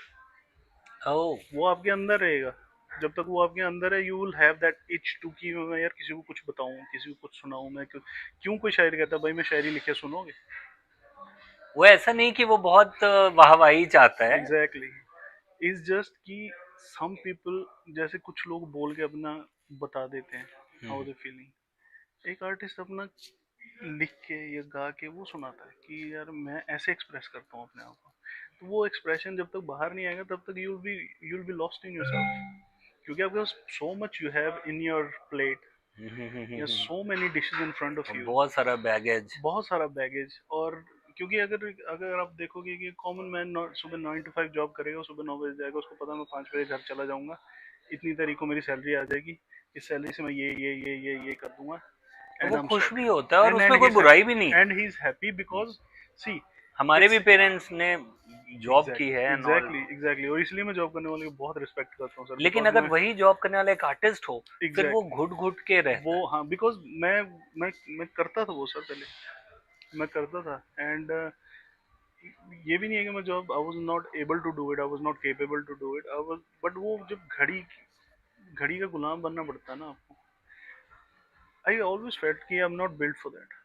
Oh. वो आपके अंदर रहेगा। जब तक वो आपके अंदर है, you will have that itch to कि मैं यार किसी को कुछ बताऊं, किसी को कुछ सुनाऊं। मैं क्यों कोई शायरी कहता है भाई मैं शायरी लिखे, सुनोगे? वो ऐसा नहीं कि वो बहुत वाहवाही चाहता है। एग्जैक्टली। इज जस्ट कि सम पीपल, जैसे कुछ लोग बोल के अपना बता देते हैं हाउ दे फीलिंग। एक आर्टिस्ट अपना लिख के या गा के वो सुनाता है कि यार मैं ऐसे एक्सप्रेस करता हूँ अपने आप को। तो वो एक्सप्रेशन जब तक बाहर नहीं आएगा तब तक you will be lost in yourself, क्योंकि आपके पास so much you have in your plate, या so many dishes in front of you, बहुत सारा बैगेज। बहुत सारा बैगेज। और क्योंकि अगर अगर आप देखोगे कि कॉमन मैन सुबह 9 to 5 जॉब करेगा, सुबह 9 बजे जाएगा, उसको पता मैं 5 बजे घर चला जाऊंगा, इतनी तारीख को मेरी सैलरी आ जाएगी, इस सैलरी से मैं ये कर दूंगा, और एंड वो आई एम खुश सेट। भी होता है और एंड उसमें ही कोई इज बुराई भी नहीं हैप्पी, है। And he is happy because see हमारे भी इट्स पेरेंट्स ने जॉब की है एंड ऑल, एग्जैक्टली। और इसलिए मैं जॉब करने वाले को बहुत रिस्पेक्ट करता हूँ सर, लेकिन बिकॉज अगर मैं वही जॉब करने वाला एक आर्टिस्ट हो, फिर वो एग्जैक्टली घुट घुट के वो रहता है। हाँ, बिकॉज मैं मैं करता था वो सर, पहले मैं करता था। एंड ये भी नहीं है कि मैं job I was not able to do it, I was not capable to do it, I was, but वो जब घड़ी का गुलाम बनना पड़ता है ना आपको। आई ऑलवेज फेल्ट कि I am not built for that.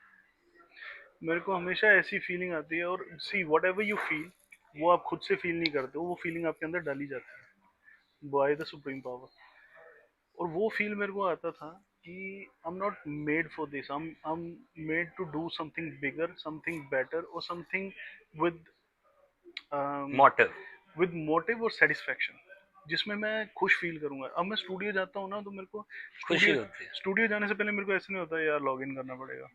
मेरे को हमेशा ऐसी फीलिंग आती है, और see what ever you feel, वो आप खुद से फील नहीं करते हो, वो फीलिंग आपके अंदर डाली जाती है बाय द सुप्रीम पावर। और वो फील मेरे को आता था कि I am not made for this, I am made to do something bigger, something better, और something with motive. With motive और सेटिस्फेक्शन, जिसमें मैं खुश फील करूंगा। अब मैं स्टूडियो जाता हूँ ना, तो मेरे को खुशी स्टूडियो होती स्टूडियो जाने से पहले मेरे को ऐसे नहीं होता यार लॉग इन करना पड़ेगा,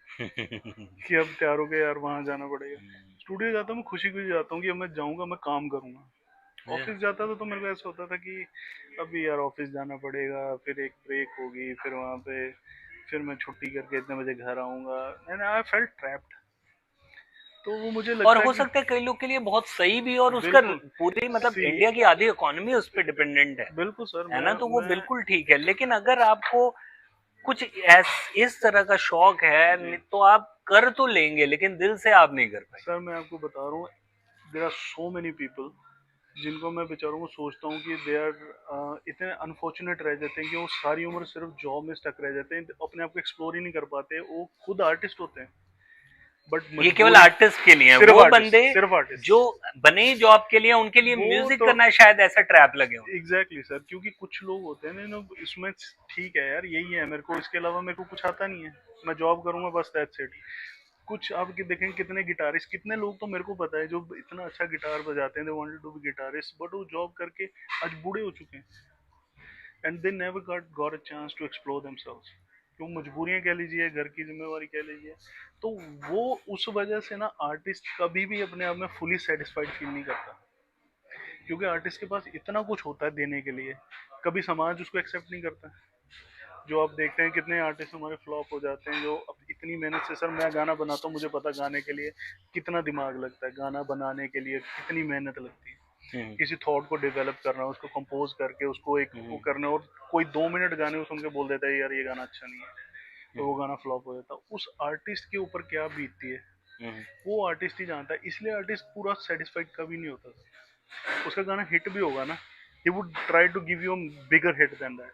है। कि अब तैयार हो गया यार वहां जाना पड़ेगा। स्टूडियो जाता हूँ मैं खुशी खुशी जाता हूँ कि अब मैं जाऊंगा, मैं काम करूंगा। Yeah. ऑफिस जाता था तो मेरे को ऐसा होता था कि अभी यार ऑफिस जाना पड़ेगा, फिर एक ब्रेक होगी, फिर वहां पे फिर मैं छुट्टी करके इतने बजे घर आऊंगा, एंड आई फेल्ट ट्रैप्ड। तो वो मुझे और लगता है हो कि सकता है कई लोग के लिए बहुत सही भी, और उसका बिल्कुल पूरी मतलब सी इंडिया की आधी इकोनॉमी उस पर डिपेंडेंट बिल्कुल सर। है मैं ना, तो वो मैं बिल्कुल ठीक है। लेकिन अगर आपको कुछ इस तरह का शौक है, जी तो आप कर तो लेंगे, लेकिन दिल से आप नहीं कर पाएंगे। सर, मैं आपको बता रहा हूँ, there are so many people जिनको मैं बेचारों को सोचता हूँ कि दे आर इतने अनफॉर्चुनेट रह जाते हैं कि वो सारी उम्र सिर्फ जॉब में स्टक रह जाते हैं, अपने आप को एक्सप्लोर ही नहीं कर पाते। वो खुद आर्टिस्ट होते हैं, बट ये केवल मजबूरी, आर्टिस्ट के लिए है, वो बंदे सिर्फ जो आर्टिस्ट। बने ही जॉब के लिए, उनके लिए वो म्यूजिक तो करना शायद ऐसा ट्रैप लगे उन्हें। एग्जैक्टली सर, क्योंकि कुछ लोग होते हैं ना इसमें, ठीक है यार यही है मेरे को, इसके अलावा मेरे को कुछ आता नहीं है, मैं जॉब करूंगा बस, दैट्स इट। कुछ आप देखें कितने गिटारिस्ट, कितने लोग तो मेरे को पता है जो इतना अच्छा गिटार बजाते हैं, they wanted to be guitarist, but वो जॉब करके आज बूढ़े हो चुके हैं, and they never got a chance to explore themselves. क्यों? मजबूरियां कह लीजिए, घर की जिम्मेवारी कह लीजिए। तो वो उस वजह से ना आर्टिस्ट कभी भी अपने आप में फुली सेटिस्फाइड फील नहीं करता, क्योंकि आर्टिस्ट के पास इतना कुछ होता है देने के लिए, कभी समाज उसको एक्सेप्ट नहीं करता। जो आप देखते हैं कितने आर्टिस्ट हमारे फ्लॉप हो जाते हैं, जो इतनी मेहनत से, सर मैं गाना बनाता हूँ, मुझे पता गाने के लिए कितना दिमाग लगता है, गाना बनाने के लिए कितनी मेहनत लगती है, किसी थॉट को डेवलप करना, उसको कंपोज करके उसको एक वो करना, और कोई 2 मिनट गाने सुन के बोल देता है यार ये गाना अच्छा नहीं है, तो वो गाना फ्लॉप हो जाता है। उस आर्टिस्ट के ऊपर क्या बीतती है वो आर्टिस्ट ही जानता है। इसलिए आर्टिस्ट पूरा सेटिस्फाइड कभी नहीं होता था। उसका गाना हिट भी होगा ना, he would try to give you bigger hit than that.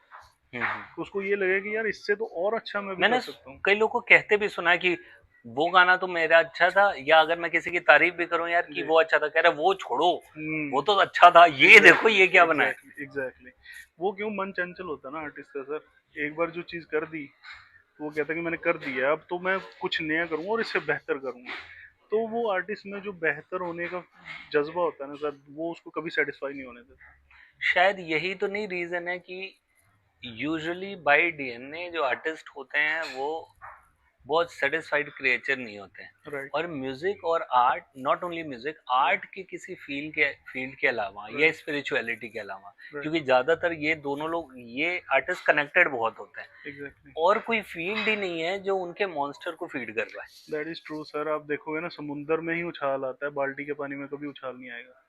तो उसको ये लगे कि यार इससे तो और अच्छा मैं भी मैंने कर सकता हूँ। कई लोगों को कहते भी सुना है कि वो गाना तो मेरा अच्छा था, या अगर मैं किसी की तारीफ भी करूं यार कि जी। वो अच्छा था, कह रहे वो छोड़ो, वो हम्म। तो अच्छा था, ये देखो ये क्या बना है। Exactly exactly. वो क्यों मन चंचल होता है ना आर्टिस्ट का सर, एक बार जो चीज कर दी तो वो कहता है कि मैंने कर दिया, अब तो मैं कुछ नया करूंगा और इससे बेहतर करूंगा। तो वो आर्टिस्ट में जो बेहतर होने का जज्बा होता है ना सर, वो उसको कभी सेटिस्फाई नहीं होने देता। शायद यही तो नहीं रीजन है कि यूजुअली बाय डीएनए जो आर्टिस्ट होते हैं वो बहुत सेटिस्फाइड क्रिएचर नहीं होते हैं। राइट और म्यूजिक और art, not only music, art के किसी फील्ड के अलावा या राइट स्पिरिचुअलिटी के अलावा, राइट। क्योंकि ज्यादातर ये दोनों लोग, ये आर्टिस्ट कनेक्टेड बहुत होते हैं, एग्जैक्टली और कोई फील्ड ही नहीं है जो उनके मॉन्स्टर को फीड कर पाए। That is true sir. आप देखोगे ना समुंदर में ही उछाल आता है, बाल्टी के पानी में कभी उछाल नहीं आएगा।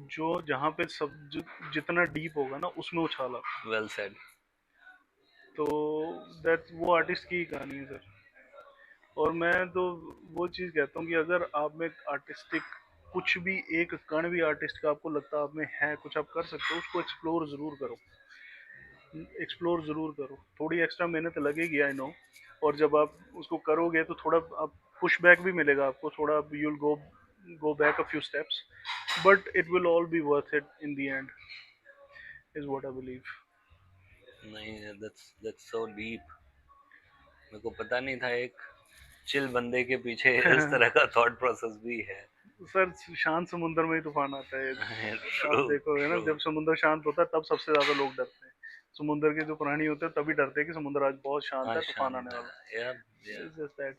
जो जहाँ पे सब जितना डीप होगा ना उसमें उछाल आता है। Well said. तो दैट वो आर्टिस्ट की ही कहानी है सर। और मैं तो वो चीज़ कहता हूँ कि अगर आप में आर्टिस्टिक कुछ भी एक कण भी आर्टिस्ट का आपको लगता है आप में है, कुछ आप कर सकते हो, उसको एक्सप्लोर ज़रूर करो। एक्सप्लोर ज़रूर करो, थोड़ी एक्स्ट्रा मेहनत लगेगी आई नो। और जब आप उसको करोगे तो थोड़ा आप पुश बैक भी मिलेगा आपको, थोड़ा you'll go back a few steps, but it will all B worth it in the end, is what I believe. नहीं, दैट्स सो डीप। मेरे को पता नहीं था एक चिल बंदे के पीछे इस तरह का थॉट प्रोसेस भी है। सर शांत समुंदर में ही तूफान आता है। आप ट्रू। देखोगे ना ट्रू। जब समुंदर शांत होता है तब सबसे ज्यादा लोग डरते हैं। समुंदर के जो प्राणी होते हैं तभी डरते हैं कि समुंदर आज बहुत शांत हाँ, है, तूफान आने शांत वाला है यार। है। It's just that,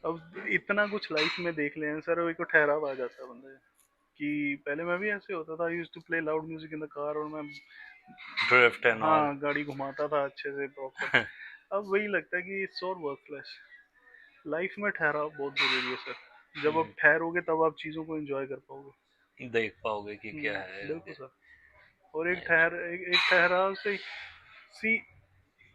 अब इतना कुछ लाइफ में देख ले हैं सर, एक ठहराव आ जाता है बंदे कि पहले मैं भी ऐसे होता था, I used to play loud music in the car, और मैं ड्रिफ्ट एंड ऑल। हाँ गाड़ी घुमाता था अच्छे से प्रॉपर। अब वही लगता है कि इट्स और वर्थलेस। लाइफ में ठहराव बहुत जरूरी है सर, जब आप ठहरोगे तब आप चीज़ों को एंजॉय कर पाओगे। देख पाओगे कि क्या है। बिल्कुल सर। और Nice. एक ठहराव से सी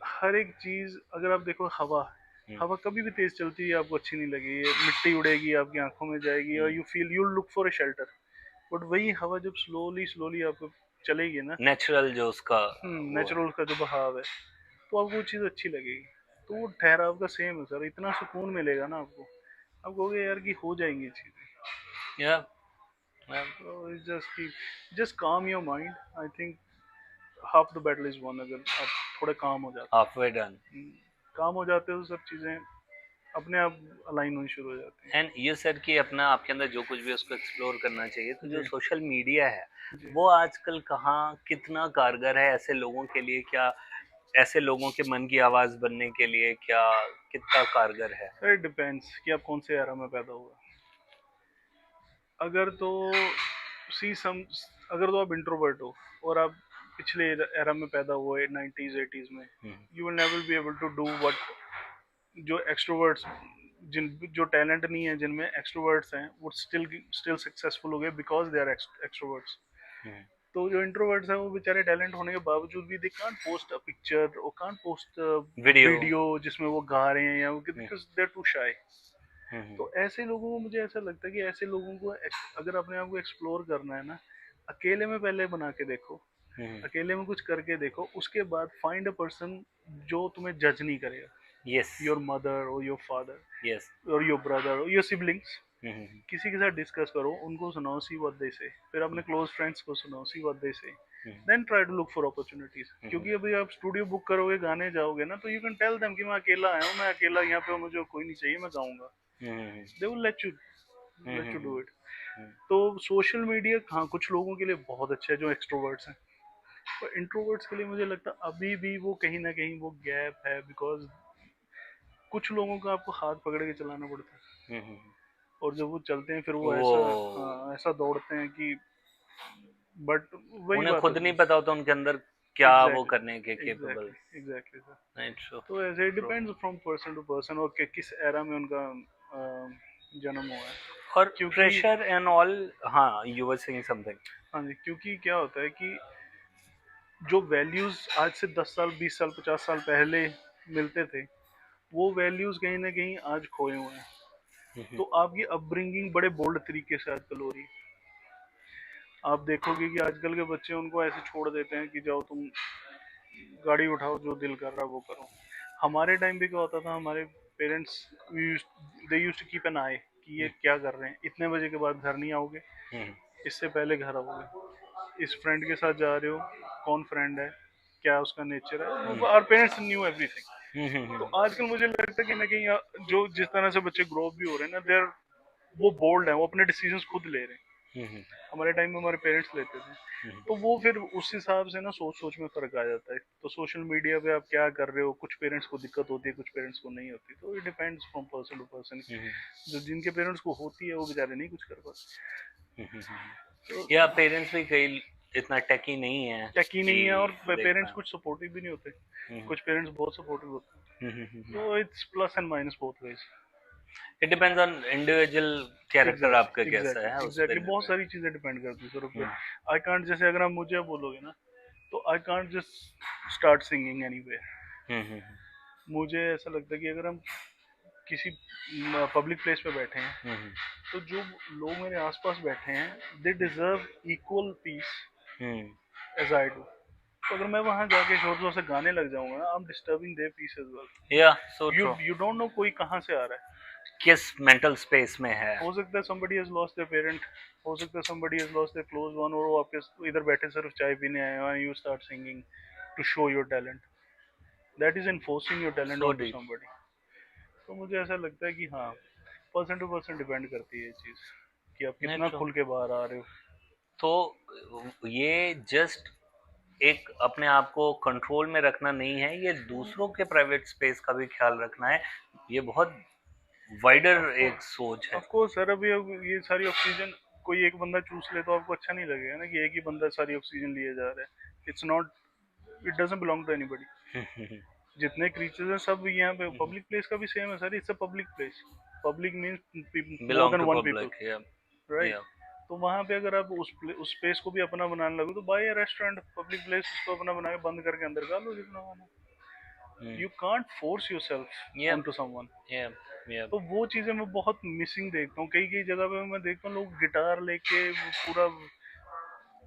हर एक चीज, अगर आप देखो हवा, हम्म, हवा कभी भी तेज चलती है आपको अच्छी नहीं लगी, मिट्टी उड़ेगी आपकी आंखों में जाएगी और hmm. You feel you look for a shelter. But वही हवा जब स्लोली स्लोली आपको चलेगी ना, नेचुरल जो उसका वो है। नेचुरल का जो बहाव है, तो आपको वो चीज़ अच्छी लगेगी। तो वो ठहराव का सेम है सर, इतना सुकून मिलेगा ना आपको, आप कहोगे यार कि हो जाएंगी चीज़ें। या तो जस्ट काम your mind, I think half the battle is one. अगर आप थोड़े काम हो जाते हाफ वे डन। हैं, काम हो जाते हो तो सब चीज़ें अपने आप अलाइन होनी शुरू हो जाती एंड ये सर कि अपना आपके अंदर जो कुछ भी है उसको एक्सप्लोर करना चाहिए। तो हैं। जो जी सोशल मीडिया है जी। वो आजकल कहाँ कितना कारगर है ऐसे लोगों के लिए, क्या ऐसे लोगों के मन की आवाज बनने के लिए क्या कितना कारगर है? सर डिपेंड्स कि आप कौन से एरा में पैदा हुआ। अगर तो सी सम अगर तो आप इंट्रोवर्ट हो और आप पिछले एरा में पैदा हुए 90s 80s में, you will never be able to do what जो एक्सट्रोवर्ट्स, जिन जो टैलेंट नहीं है जिनमें, एक्सट्रोवर्ट्स हैं वो स्टिल सक्सेसफुल हो गए बिकॉज दे आर एक्सट्रोवर्ट्स। तो जो इंट्रोवर्ट्स हैं वो बेचारे टैलेंट होने के बावजूद भी they can't post a picture और कांट पोस्ट वीडियो। वीडियो जिसमें वो गा रहे हैं, या बिकॉज दे आर टू शाई। तो ऐसे लोगों को, मुझे ऐसा लगता है कि ऐसे लोगों को अगर अपने आप को एक्सप्लोर करना है ना, अकेले में पहले बना के देखो, अकेले में कुछ करके देखो, उसके बाद फाइंड अ पर्सन जो तुम्हें जज नहीं करेगा। यस। योर मदर और योर फादर यस। और योर ब्रदर और योर सिबलिंग्स, किसी के साथ डिस्कस करो, उनको सुनाओ, सी व्हाट दे से, फिर अपने क्लोज फ्रेंड्स को सुनाओ, सी what they say, then try to look for opportunities. क्योंकि अभी आप स्टूडियो बुक करोगे, गाने जाओगे ना, तो यू कैन टेल देम कि मैं अकेला आया हूँ, मैं अकेला यहाँ पे, मुझे कोई नहीं चाहिए, मैं गाऊंगा, they will let you do it. तो सोशल मीडिया हाँ कुछ लोगों के लिए बहुत अच्छा है जो एक्सट्रोवर्ट्स हैं, पर इंट्रोवर्ट्स के लिए मुझे लगता है अभी भी वो कहीं ना कहीं वो गैप है, बिकॉज कुछ लोगों का आपको हाथ पकड़ के चलाना पड़ता है, और जब वो चलते हैं फिर वो वो ऐसा, हाँ, ऐसा दौड़ते हैं कि, बट वही उन्हें बात खुद होती नहीं है। पता होता उनके अंदर क्या वो करने के exactly capable. Exactly exactly sir. नहीं, ट्रू। तो ऐसे depends from person to person, और किस एरा में उनका जन्म हुआ है। और क्योंकि प्रेशर एंड ऑल। हाँ, यू वर सेइंग समथिंग। हाँ जी, क्योंकि क्या होता है कि जो वैल्यूज आज से 10 साल 20 साल 50 साल पहले मिलते थे, वो वैल्यूज कहीं ना कहीं आज खोए हुए हैं। तो आपकी अपब्रिंगिंग बड़े बोल्ड तरीके से आजकल हो रही है। आप देखोगे कि आजकल के बच्चे उनको ऐसे छोड़ देते हैं कि जाओ तुम गाड़ी उठाओ, जो दिल कर रहा है वो करो। हमारे टाइम पे क्या होता था, हमारे parents they used to keep an eye कि ये क्या कर रहे हैं, इतने बजे के बाद घर नहीं आओगे, हम्म, इससे पहले घर आओगे, इस फ्रेंड के साथ जा रहे हो, कौन फ्रेंड है, क्या उसका नेचर है, हम्म, आवर पेरेंट्स न्यू एवरीथिंग। तो हम्म, आजकल मुझे लगता है कि ना कहीं जो जिस तरह से बच्चे ग्रो अप भी हो रहे हैं ना, देर वो बोल्ड है, वो अपने डिसीजंस खुद ले रहे हैं। हम्म, हमारे टाइम में हमारे पेरेंट्स लेते थे, हम्म, तो वो फिर उस हिसाब से ना सोच सोच में फर्क आ जाता है। तो सोशल मीडिया पे आप क्या कर रहे हो, कुछ पेरेंट्स को दिक्कत होती है, कुछ पेरेंट्स को नहीं होती, तो it depends from person to person. Hmm, जो जिनके पेरेंट्स को होती है वो बेचारे नहीं कुछ कर पाते। तो या पेरेंट्स भी कई इतना टेकी नहीं है यकीन कि नहीं है, और देख पेरेंट्स पाए। कुछ सपोर्टिव भी नहीं होते, हम्म, कुछ पेरेंट्स बहुत सपोर्टिव होते हैं। हम्म, तो it's plus and minus both ways. It depends on individual, character आपका एग्जैक्टली कैसा है एग्जैक्टली उस पे एग्जैक्टली, बहुत निर्भर सारी चीजें डिपेंड करती है सर पे। है। आई कांट, जैसे अगर आप मुझे बोलोगे ना, तो I can't just start singing anywhere. Hmm, hmm, मुझे ऐसा लगता है कि अगर हम किसी पब्लिक प्लेस पे बैठे हैं, हम्म, तो जो लोग मेरे आसपास बैठे हैं, they deserve equal peace hmm, as I do. तो अगर मैं वहां जाके जोर जोर से गाने लग जाऊंगा ना, I am disturbing their peace as well. Yeah so you true. You don't know कोई कहाँ से आ रहा है। किस मेंटल स्पेस में है। हो सकता है somebody has lost their parent, हो सकता है somebody has lost their close one, और वो आपके इधर बैठे सिर्फ चाय पीने आए हैं, and you start singing to show your talent, that is enforcing your talent so onto deep. somebody। तो मुझे ऐसा लगता है कि हाँ, पर्सन टू पर्सन डिपेंड करती है ये चीज़, कि आप नहीं कितना ट्रू। खुल के बाहर आ रहे हो। तो ये जस्ट एक अपने आप को कंट्रोल में रखना नहीं है, ये दूसरों के प्राइवेट स्पेस का भी ख्याल रखना है। ये बहुत वाइडर एक सोच है। ऑफ कोर्स सर, अभी अब ये सारी ऑक्सीजन कोई एक बंदा चूस ले तो आपको अच्छा नहीं लगेगा ना, कि एक ही बंदा सारी ऑक्सीजन लिए जा रहा है। It's not, it doesn't belong to anybody. जितने क्रीचर्स हैं सब यहाँ पे, पब्लिक प्लेस का भी सेम है sir, it's a public place. Public means more belong than to one people, public. या राइट। या तो वहां पे अगर आप उस स्पेस को भी अपना बनाने लगे, तो बाय रेस्टोरेंट, पब्लिक प्लेस, उसको अपना बना के बंद करके अंदर कर लो जितना खाना। You can't force your self या ऑन टू समवन। या या तो वो चीजें मैं बहुत मिसिंग देखता हूँ, कई कई जगह पे मैं देखता हूँ लोग गिटार लेके वो पूरा,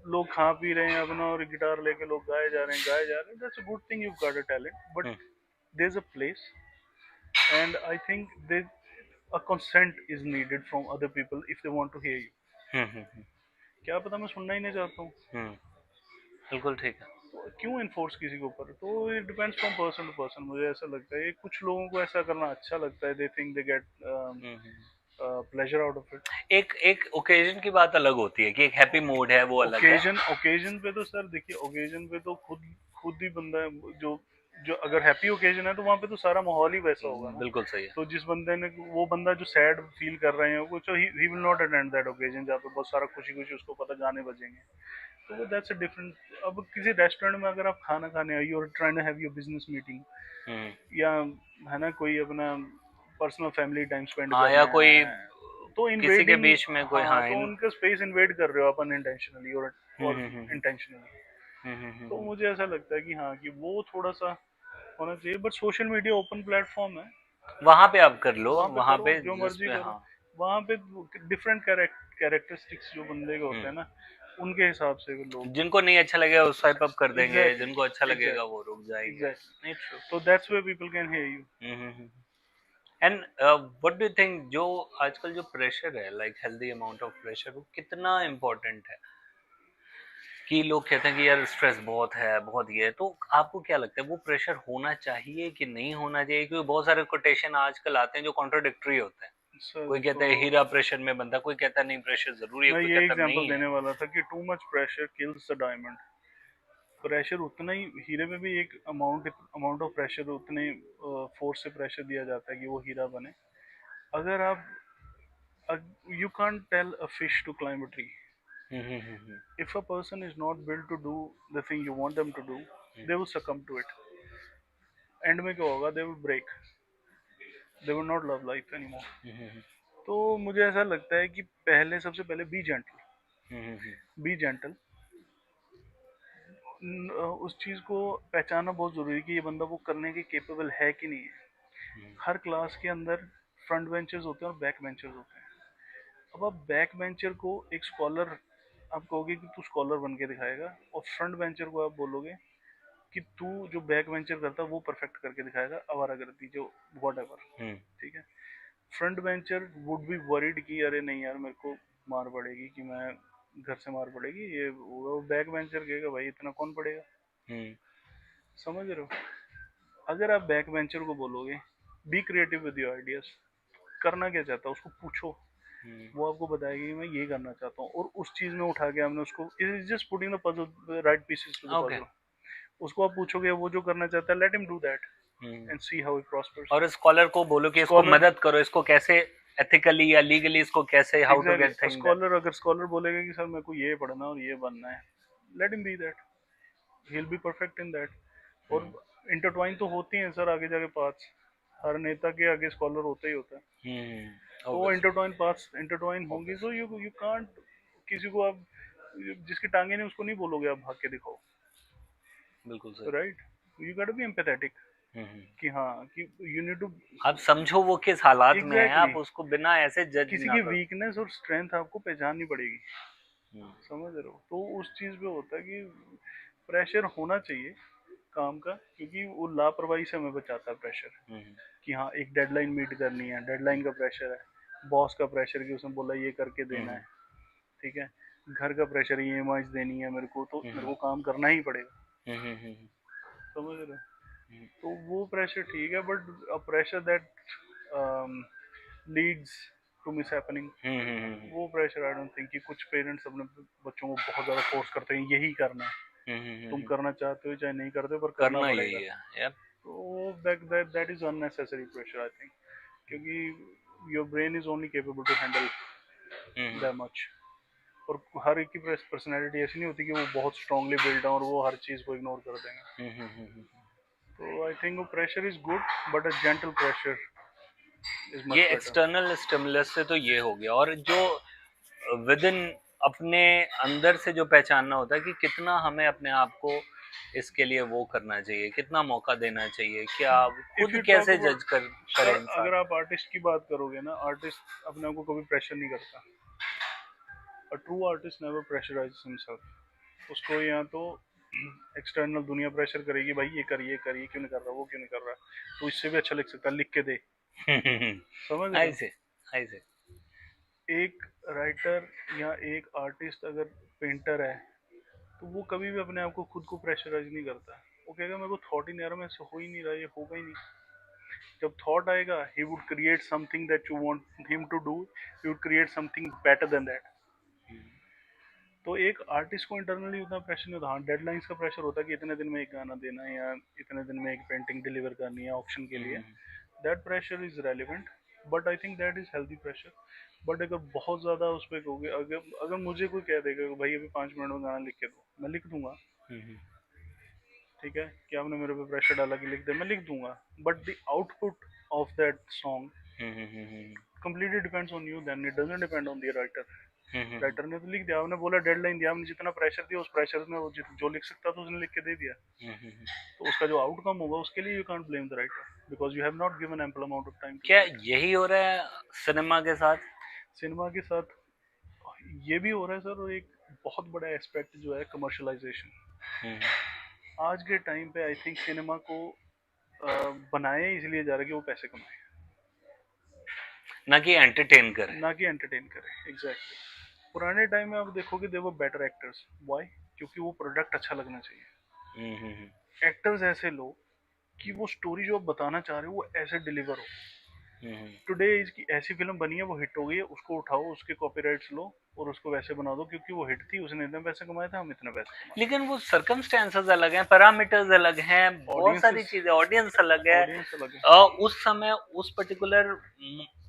लोग खा पी रहे हैं अपना, और गिटार लेके लोग गाए जा रहे हैं, गाए जा रहे हैं। That's a good thing, you got a talent, but there is a place, and I think that a consent is needed from other people if they want to hear you। क्या पता मैं सुनना ही नहीं चाहता हूँ, बिल्कुल ठीक है। तो क्यों इन्फोर्स किसी के ऊपर। तो ये depends from person to person, मुझे ऐसा लगता है। कुछ लोगों को ऐसा करना अच्छा लगता है, they think they get pleasure out of it. एक एक ओकेजन की बात अलग होती है कि एक हैप्पी मूड है वो अलग है। ओकेजन ओकेजन पे तो सर देखिए, ओकेजन पे तो खुद खुद ही बंदा जो जो अगर हैप्पी ओकेजन है तो वहाँ पे तो सारा माहौल ही वैसा होगा ना। बिल्कुल सही है। तो जिस बंदे ने, वो बंदा जो सैड फील कर रहे हैं कुछ, he will not attend that occasion जहाँ पे बहुत सारा खुशी खुशी उसको पता गाने बजेंगे। तो वो दैट्स अ डिफरेंट। अब किसी रेस्टोरेंट में अगर आप खाना खाने आई, और trying to have your business meeting, hmm, yeah है ना, कोई अपना पर्सनल फैमिली टाइम स्पेंड हाँ या करना कोई है, तो किसी के इन्वेडिंग, बीच में कोई हाँ, हाँ तो इन उनका स्पेस इन्वेड कर रहे हो आप अनइंटेंशनली, हम्म, और इंटेंशनली। तो हम्म। मुझे ऐसा लगता है कि हाँ, कि वो थोड़ा सा होना चाहिए। But social media open platform है, वहां पे आप कर लो, वहाँ पे वहां करो पे जो जिस मर्जी पे करो। हाँ। वहाँ पे डिफरेंट कैरेक्टरिस्टिक्स जो बंदे के होते हम्म, हैं ना, उनके हिसाब से लोग। जिनको नहीं अच्छा लगेगा वो स्वाइप अप कर देंगे, एग्जैक्टली जिनको अच्छा लगेगा वो एग्जैक्टली रुक जाएंगे। एग्जैक्टली। नहीं ट्रू। तो that's way people can hear you. And what do you think, जो आजकल जो प्रेशर है, like healthy amount of pressure, वो कितना इम्पोर्टेंट है? कि लोग कहते हैं कि यार स्ट्रेस बहुत है, बहुत ये है, तो आपको क्या लगता है वो प्रेशर होना चाहिए कि नहीं होना चाहिए? क्योंकि बहुत सारे कोटेशन आजकल आते हैं जो कॉन्ट्रोडिक्टरी होते हैं। सर कोई कहता देखो, है हीरा प्रेशर में बनता, कोई कहता है नहीं प्रेशर जरूरी है, मैं कोई ये कहता एग्जांपल नहीं है। देने वाला था कि too much pressure kills the diamond. Pressure उतना ही, हीरे में भी एक अमाउंट ऑफ प्रेशर, उतने फोर्स से प्रेशर दिया जाता है कि वो हीरा बने। अगर आप, you can't tell a fish to climb a tree. If a person is not built to do the thing you want them to do, they will succumb to it। End में क्या होगा, they will break, they will not love life any more. तो मुझे ऐसा लगता है कि पहले, सबसे पहले बी जेंटल, बी जेंटल। उस चीज़ को पहचानना बहुत ज़रूरी है कि ये बंदा वो करने के केपेबल है कि नहीं है। हर क्लास के अंदर फ्रंट बेंचर्स होते हैं और बैक बेंचर्स होते हैं। अब आप बैक बेंचर को एक स्कॉलर आप कहोगे कि तू स्कॉलर बन के दिखाएगा, और फ्रंट बेंचर को आप बोलोगे कि तू जो बैक वेंचर करता है वो परफेक्ट करके दिखाएगा, आवारागर्दी जो वॉट एवर। ठीक है, front bencher would be worried कि अरे नहीं यार मेरे को मार पड़ेगी, कि मैं घर से मार पड़ेगी ये वो, बैक बेंचर कहेगा भाई इतना कौन पड़ेगा। समझ रहे हो? अगर आप बैक बेंचर को बोलोगे be creative with your ideas, करना क्या चाहता है उसको पूछो, वो आपको बताएगी मैं ये करना चाहता हूँ, और उस चीज में उठा के हमने उसको, it is just putting the puzzle right pieces to the okay. Puzzle. उसको आप पूछोगे वो जो करना चाहता है, let him do that and see how it prospers. और स्कॉलर को बोलो कि इसको स्कॉलर, मदद करो, इसको कैसे एथिकली या लीगली इसको कैसे how to get exactly, thing done. Scholar अगर स्कॉलर बोलेगा कि सर मेरे को ये पढ़ना है और ये बनना है, let him B that, he will be perfect in that. और इंटरट्वाइन तो होती हैं सर आगे जाके पार्ट्स, हर नेता के आगे स्कॉलर होता ही होता है। तो वो इंटरट्वाइन पार्ट्स इंटरट्वाइन होंगी, सो यू यू कांट, किसी को आप जिसकी टांगे नहीं उसको नहीं बोलोगे आप भाग के दिखाओ, बिल्कुल सही। Right? You got to be empathetic कि हाँ कि यू नीड टू, आप समझो वो किस हालात में है, एग्जैक्टली, आप उसको बिना ऐसे जज किसी ना की करो। वीकनेस और स्ट्रेंथ आपको पहचाननी पड़ेगी। समझ रहे हो? तो उस चीज पे होता है कि प्रेशर होना चाहिए काम का, क्योंकि वो लापरवाही से हमें बचाता है प्रेशर, कि हाँ एक डेडलाइन मीट करनी है, डेडलाइन का प्रेशर है, बॉस का प्रेशर कि उसने बोला ये करके देना है, ठीक है, घर का प्रेशर, ई एम देनी है मेरे को, तो मेरे को काम करना ही पड़ेगा। समझ रहे हो? तो वो प्रेशर ठीक है, but a pressure that leads to mishappening, वो प्रेशर आई डोंट थिंक कि कुछ पेरेंट्स अपने बच्चों को बहुत ज्यादा फोर्स करते हैं यही करना है, तुम करना चाहते हो चाहे नहीं करते हो पर करना करना पड़ेगा। यही है यार। तो that is unnecessary pressure I think, क्योंकि your brain is only capable to handle that much. और हर एक की पर्सनैलिटी ऐसी नहीं होती कि वो बहुत स्ट्रांगली बिल्ड है और वो हर चीज को इग्नोर कर देंगे। तो I think pressure is good, but a gentle pressure is much ये बेटर। एक्सटर्नल स्टिमुलस से तो ये हो गया, और जो विद इन अपने अंदर से जो पहचानना होता है कि कितना हमें अपने आप को इसके लिए वो करना चाहिए, कितना मौका देना चाहिए, क्या इफ खुद यू टॉक कैसे अबाउट, जज कर करे सर इंसान। अगर आप आर्टिस्ट की बात करोगे ना, आर्टिस्ट अपने आप को कभी प्रेशर नहीं करता। A true artist never pressurise himself. उसको या तो एक्सटर्नल दुनिया प्रेशर करेगी, भाई ये कर ये कर, ये क्यों नहीं कर रहा, वो क्यों नहीं कर रहा, तो इससे भी अच्छा लिख सकता है, लिख के दे। समझ रहे हो? ऐसे ऐसे। एक राइटर या एक आर्टिस्ट अगर पेंटर है, तो वो कभी भी अपने आप को खुद को प्रेशराइज नहीं करता। वो कहेगा मेरे को थॉट ही नहीं आ रहा, मैं से हो ही नहीं रहा, ये होगा ही नहीं। जब थॉट आएगा he would create something that you want him to do, he would create something better than that. तो एक आर्टिस्ट को इंटरनली उतना प्रेशर नहीं होता। हाँ डेडलाइंस का प्रेशर होता है कि इतने दिन में एक गाना देना है या इतने दिन में एक पेंटिंग डिलीवर करनी है ऑप्शन के लिए, that pressure is relevant, but I think that is healthy pressure. But अगर बहुत ज़्यादा उस पर कहोगे, अगर अगर मुझे कोई कह देगा कि भाई अभी 5 मिनट में गाना लिख के दो, मैं लिख दूंगा। ठीक है, कि आपने मेरे पे प्रेशर डाला कि लिख दे, मैं लिख दूंगा, but the output of that song completely depends on you, then it doesn't depend on the writer। Writer ने तो लिख दिया, आपने बोला डेडलाइन दिया, आपने जितना प्रेशर दिया उस प्रेशर में वो जो लिख सकता था उसने लिख के दे दिया। तो उसका जो आउटकम होगा उसके लिए you can't blame the writer, because you have not given ample amount of time. क्या यही हो रहा है सिनेमा के साथ? सिनेमा के साथ ये भी हो रहा है सर, और एक बहुत बड़ा एस्पेक्ट जो है कमर्शलाइजेशन। आज के टाइम पे आई थिंक सिनेमा को बनाए इसलिए जा रहा है कि वो पैसे कमाए, ना कि एंटरटेन करे। ना कि एंटरटेन करे। एग्जैक्टली। पुराने टाइम में आप देखोगे दे वर बेटर एक्टर्स, व्हाई? क्योंकि वो प्रोडक्ट अच्छा लगना चाहिए। एक्टर्स ऐसे लो कि वो स्टोरी जो आप बताना चाह रहे हो वो ऐसे डिलीवर हो। टुडे इसकी ऐसी फिल्म बनी है, वो हिट हो गई है, उसको उठाओ, उसके कॉपीराइट्स लो और उसको वैसे बना दो क्योंकि वो हिट थी, उसने इतने पैसे कमाए थे, हम इतने पैसे कमाए। लेकिन वो सर्कमस्टेंसेस अलग हैं, पैरामीटर्स अलग हैं, बहुत सारी ऑडियंसेस, चीजें, ऑडियंस अलग है। ऑडियंस अलग है। उस समय उस पर्टिकुलर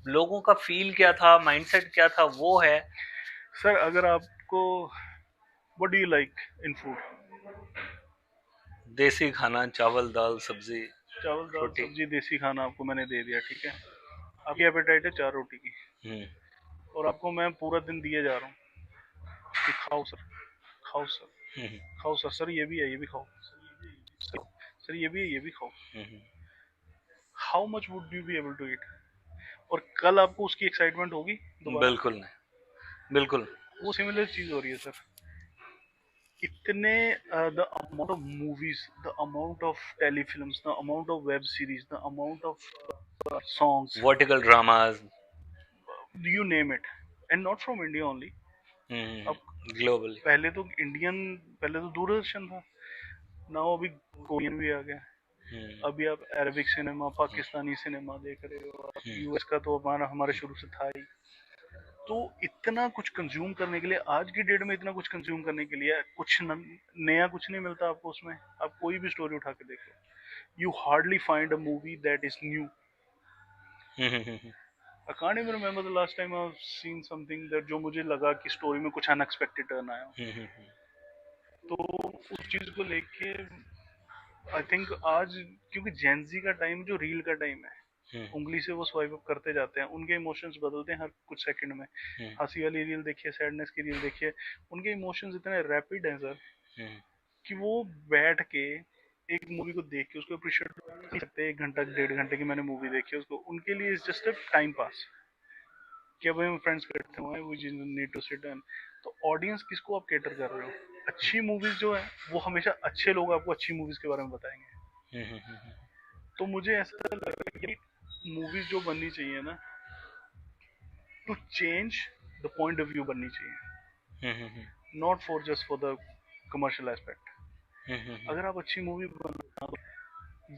लोगों का फील क्या था, माइंडसेट क्या था, वो है। सर अगर आपको, what do you like in food? देसी खाना, चावल दाल सब्जी चावल दाल रोटी। सब्जी देसी खाना आपको मैंने दे दिया, ठीक है, आपकी एपेटाइट है 4 रोटी की, और आपको मैं पूरा दिन दिए जा रहा हूँ कि खाओ सर, खाओ सर, खाओ सर, सर ये भी है, ये भी खाओ, सर ये भी है, ये भी खाओ। How much would you be able to eat? और कल आपको उसकी एक्साइटमेंट होगी दोबारा? बिल्कुल नहीं, बिल्कुल। वो सिमिलर चीज हो रही है सर। इतने the amount of movies, the amount of telefilms, the amount of web series, the amount of songs, vertical dramas, you name it, and not from India only. अब ग्लोबली। पहले तो दूरदर्शन था, नाउ अभी कोरियन भी आ गया। अभी आप अरबिक सिनेमा, पाकिस्तानी सिनेमा देख रहे हो, यूएस का तो हमारे शुरू से था ही। तो इतना कुछ कंज्यूम करने के लिए, आज की डेट में इतना कुछ कंज्यूम करने के लिए नया कुछ नहीं मिलता आपको उसमें। आप कोई भी स्टोरी उठा के देखो, you hardly find a movie that is new. I can't even remember the last time I've seen something that जो मुझे लगा कि स्टोरी में कुछ अनएक्सपेक्टेड टर्न आया। तो उस चीज को लेके आई थिंक आज, क्योंकि जेंजी का टाइम जो रील का टाइम है, उंगली से वो स्वाइप अप करते जाते हैं, उनके इमोशंस बदलते हैं हर कुछ सेकंड में। हंसी वाली रील देखिए, सैडनेस की रील देखिए, उनके इमोशंस इतने रैपिड हैं सर कि वो बैठ के एक मूवी को देख के उसको अप्रिशिएट नहीं सकते। 1 घंटा 1.5 घंटे की मैंने मूवी देखी है, उसको उनके लिए it's just a time pass कि अब हम फ्रेंड्स इकट्ठे हुए हैं, we need to sit and. तो ऑडियंस किसको आप केटर कर रहे हो? अच्छी मूवीज जो है वो हमेशा अच्छे लोग आपको अच्छी मूवीज के बारे में बताएंगे। तो मुझे ऐसा लगता है कि मूवीज जो बननी चाहिए ना, to change the point of view बननी चाहिए, not for just for the commercial aspect. अगर आप अच्छी मूवी बनाओ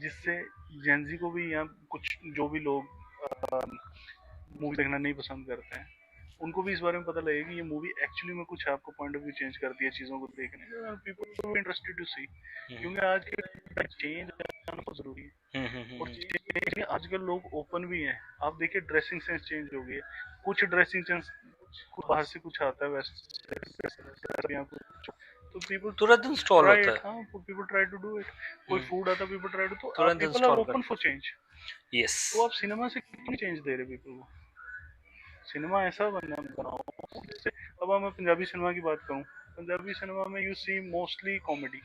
जिससे जेंजी को भी, या कुछ जो भी लोग मूवी देखना नहीं पसंद करते हैं, उनको भी इस बारे में पता लगेगा कि ये मूवी एक्चुअली में कुछ आपको पॉइंट ऑफ व्यू चेंज करती है चीजों को देखने का, पीपल इंटरेस्टेड टू सी। क्योंकि आज के चेंज आना बहुत जरूरी है, और चेंज आजकल लोग ओपन भी हैं। आप देखिए ड्रेसिंग सेंस चेंज हो गई है, कुछ ड्रेसिंग सेंस बाहर से कुछ आता है वैसे, तो पीपल तुरंत इंस्टॉल ट्राई होता इट। है, हाँ, people try to do it. कोई फूड आता है, पीपल ट्राई टू, तो तुरंत पीपल आर इंस्टॉल ओपन कर। For change. यस। तो आप सिनेमा से क्यों चेंज दे रहे पीपल को? सिनेमा ऐसा बनाओ जैसे, अब मैं पंजाबी सिनेमा की बात करूं, पंजाबी सिनेमा में यू सी मोस्टली कॉमेडी।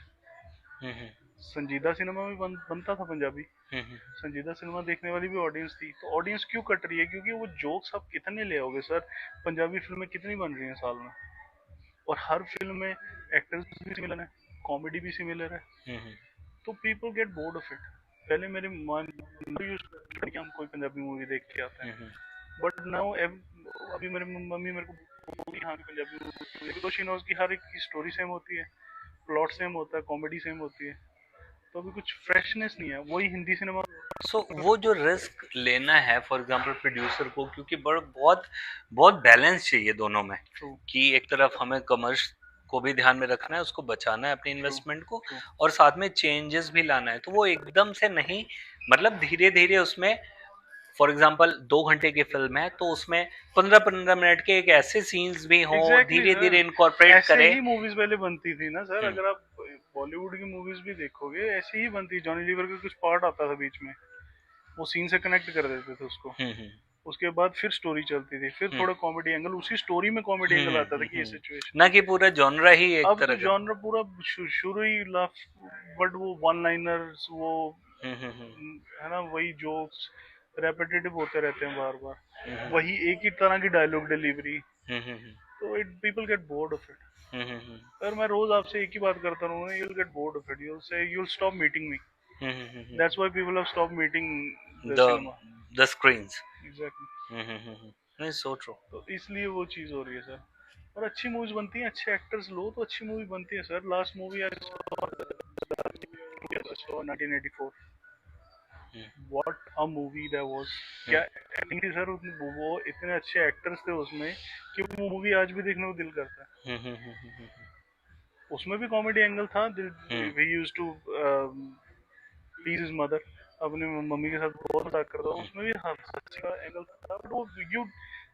संजीदा सिनेमा भी बनता था पंजाबी, संजीदा सिनेमा देखने वाली भी ऑडियंस थी। तो ऑडियंस क्यों कट रही है? क्योंकि वो जोक्स आप कितने ले आओगे सर? पंजाबी फिल्में कितनी बन रही हैं साल में, और हर फिल्म में एक्टर्स भी सिमिलर है, कॉमेडी भी सिमिलर है, तो people get bored of it. पहले मेरे मन कि हम कोई पंजाबी मूवी देख के आते हैं, बट नाउ अभी मेरी मम्मी मेरे को बोलती है हाँ पंजाबी मूवी, तो शी नोज कि हर एक की स्टोरी सेम होती है, प्लॉट सेम होता है, कॉमेडी सेम होती है, तो अभी कुछ फ्रेशनेस नहीं है। वही हिंदी सिनेमा। सो वो जो रिस्क लेना है फॉर एग्जांपल प्रोड्यूसर को, क्योंकि बहुत बहुत बैलेंस चाहिए दोनों में, कि एक तरफ हमें कमर्श को भी ध्यान में रखना है, उसको बचाना है अपनी इन्वेस्टमेंट को, और साथ में चेंजेस भी लाना है। तो वो एकदम से नहीं, मतलब धीरे धीरे उसमें, फॉर एग्जांपल 2 घंटे की फिल्म है तो उसमें 15-15 मिनट के एक ऐसे सीन्स भी हों, धीरे धीरे इनकॉर्पोरेट ऐसे करें। ही मूवीज पहले बनती थी ना सर। अगर आप बॉलीवुड की मूवीज भी देखोगे ऐसे ही बनती। जॉनी लीवर का कुछ पार्ट आता था बीच में, वो सीन से कनेक्ट कर देते थे उसको, उसके बाद फिर स्टोरी चलती थी, फिर थोड़ा कॉमेडी एंगल, उसी स्टोरी में कॉमेडी एंगल आता था कि ये सिचुएशन, ना कि पूरा जॉनरा ही एक अब तरह तो का। जॉनर पूरा शुरू ही लाफ, बट वो वन लाइनर्स, वो है ना, वही जोक्स रेपिटेटिव होते रहते हैं बार बार, वही एक ही तरह की डायलॉग डिलीवरी, तो it people get bored of it. अगर मैं रोज आपसे एक ही बात करता रहूंगा, you will get bored of it, you will say you will stop meeting me. That's why people have stop meeting the cinema, the screens. Exactly. नहीं, so true. तो इसलिए वो चीज हो रही है सर। और अच्छी मूवीज बनती हैं, अच्छे एक्टर्स लो तो अच्छी मूवी बनती है sir. Last movie I saw 1984, what a movie that was. क्या एक्टिंग थी सर उसमें, वो इतने अच्छे एक्टर्स थे उसमें कि वो मूवी आज भी देखने को दिल करता है। उसमें भी कॉमेडी एंगल था, we used to tease his mother, अपनी मम्मी के साथ बहुत मजाक करता हूँ, उसमें भी हंसी का एंगल था। बट वो यू,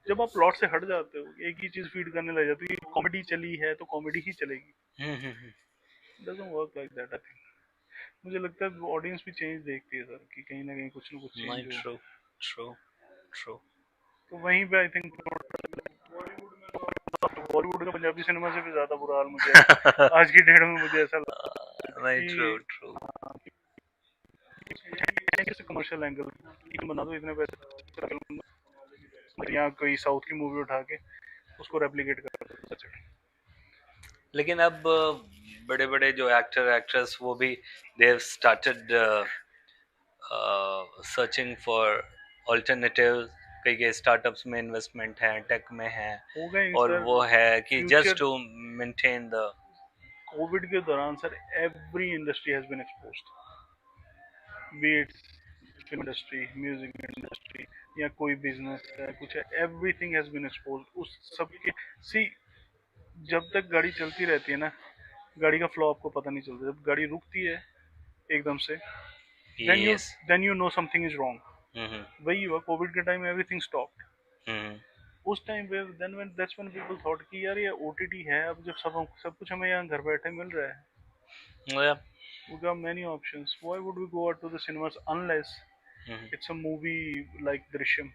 जब आप प्लॉट से हट जाते हो, एक ही चीज फीड करने लग जाते हो, कॉमेडी चली है तो कॉमेडी ही चलेगी, doesn't work like that. I think, मुझे लगता है ऑडियंस भी चेंज देखती है सर, कि कहीं ना कहीं कुछ ना कुछ चेंज हो। True true true. तो वहीं पे आई थिंक बॉलीवुड का पंजाबी सिनेमा से भी ज्यादा बुरा हाल मुझे आज की डेट में मुझे ऐसा लगता है कि कमर्शियल एंगल बना दो, इतने पैसे, या कोई साउथ की मूवी उठा के उसको रेप्लिकेट कर दो। लेकिन अब बड़े बड़े जो एक्टर एक्ट्रेस वो भी they have started searching for alternative, कई कई स्टार्टअप्स में इन्वेस्टमेंट है, टेक में है, हो गए और सर। वो है कि just future to maintain the Covid के दौरान sir every industry has been exposed, be it film industry, music industry, या कोई बिजनेस है, कुछ है, एवरीथिंग हैज बीन एक्सपोज्ड उस सब के। सी, जब तक गाड़ी चलती रहती है ना, गाड़ी का फ्लो आपको पता नहीं चलता। जब गाड़ी रुकती है एकदम से, then you yes. Then you know something is wrong. वही हुआ कोविड के टाइम, एवरीथिंग स्टॉप्ड। उस टाइम पे then when that's when people thought कि यार ये ओटीटी है, अब जब सब कुछ हमें यहाँ घर बैठे मिल रहा है, we got many options, why would we go out to the cinemas unless it's a movie like Drishyam,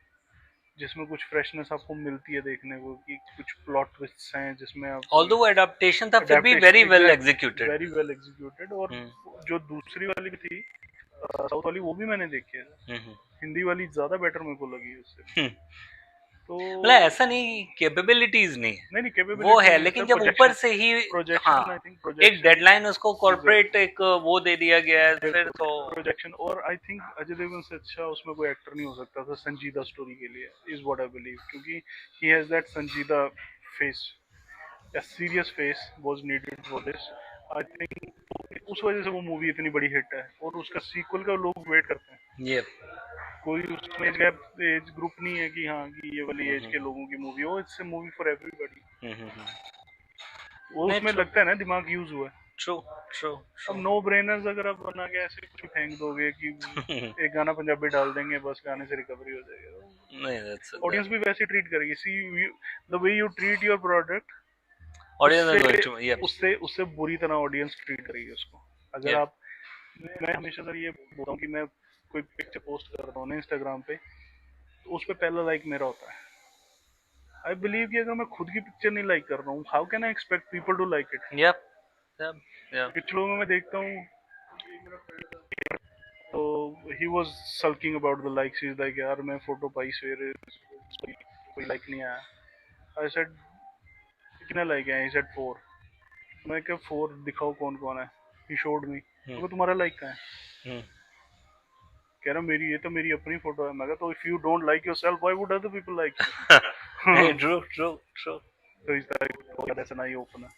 जिसमें कुछ फ्रेशनेस आपको मिलती है देखने को, कि कुछ प्लॉट ट्विस्ट्स हैं जिसमें आप, ऑल्दो वो एडाप्टेशन था फिर भी adaptation very well exact executed. very well executed। और जो दूसरी वाली थी साउथ वाली, वो भी मैंने देखी है, हिंदी वाली ज्यादा बेटर मेरे को लगी उससे। तो मतलब ऐसा नहीं कैपेबिलिटीज नहीं है, नहीं वो है, कैपेबिलिटी लेकिन सर, जब ऊपर से ही प्रोजेक्शन आई थिंक एक प्रोजेक्शन डेडलाइन उसको कॉर्पोरेट एक वो दे दिया गया है, फिर तो प्रोजेक्शन। और आई थिंक अजय देवगन से अच्छा उसमें कोई एक्टर नहीं हो सकता था संजीदा स्टोरी के लिए, इज व्हाट आई बिलीव, क्योंकि ही हैज दैट संजीदा face, a serious face was needed for this, I think। उस वजह से वो मूवी इतनी बड़ी हिट है, और उसका सीक्वल का लोग वेट करते हैं। ये कोई उसमें एज ग्रुप नहीं है कि हाँ कि ये वाली एज के लोगों की मूवी हो, it's a movie for everybody. वो नहीं, उसमें ट्रू लगता है ना दिमाग यूज हुआ है। ट्रू ट्रू अब नो ब्रेनर्स अगर आप बना के ऐसे कुछ फेंक दोगे कि एक गाना पंजाबी डाल देंगे बस, गाने से रिकवरी हो जाएगा, नहीं, दैट्स ऑडियंस भी वैसे ट्रीट करेगी। See, the way you treat your product, audience are going उससे टू, यप, उससे उससे बुरी तरह ऑडियंस ट्रीट करेगी उसको। अगर यप, आप, मैं हमेशा सर ये बोलता हूँ कि मैं कोई पिक्चर पोस्ट करता हूँ ना इंस्टाग्राम पे, तो उस पे पहला लाइक मेरा होता है। आई बिलीव कि अगर मैं खुद की पिक्चर नहीं लाइक कर रहा हूँ, how can I expect people to like it. Yup, yup, yup, कुछ लोगों में मैं देखता हूँ, तो he was sulking about the likes, is like यार मैं फोटो पाई सवेरे, कोई लाइक नहीं आया। आई सेड कितने लाइक आए, ही सेड 4। मैं क्या 4 दिखाओ कौन कौन है, ही शोड मी, तो तुम्हारा लाइक कहाँ है, कह रहा मेरी, ये तो मेरी अपनी फोटो है। मैं कहा तो if you don't like yourself why would other people like you. नहीं, ट्रू ट्रू ट्रू, तो इस तरह का ऐसा नहीं ओपन है।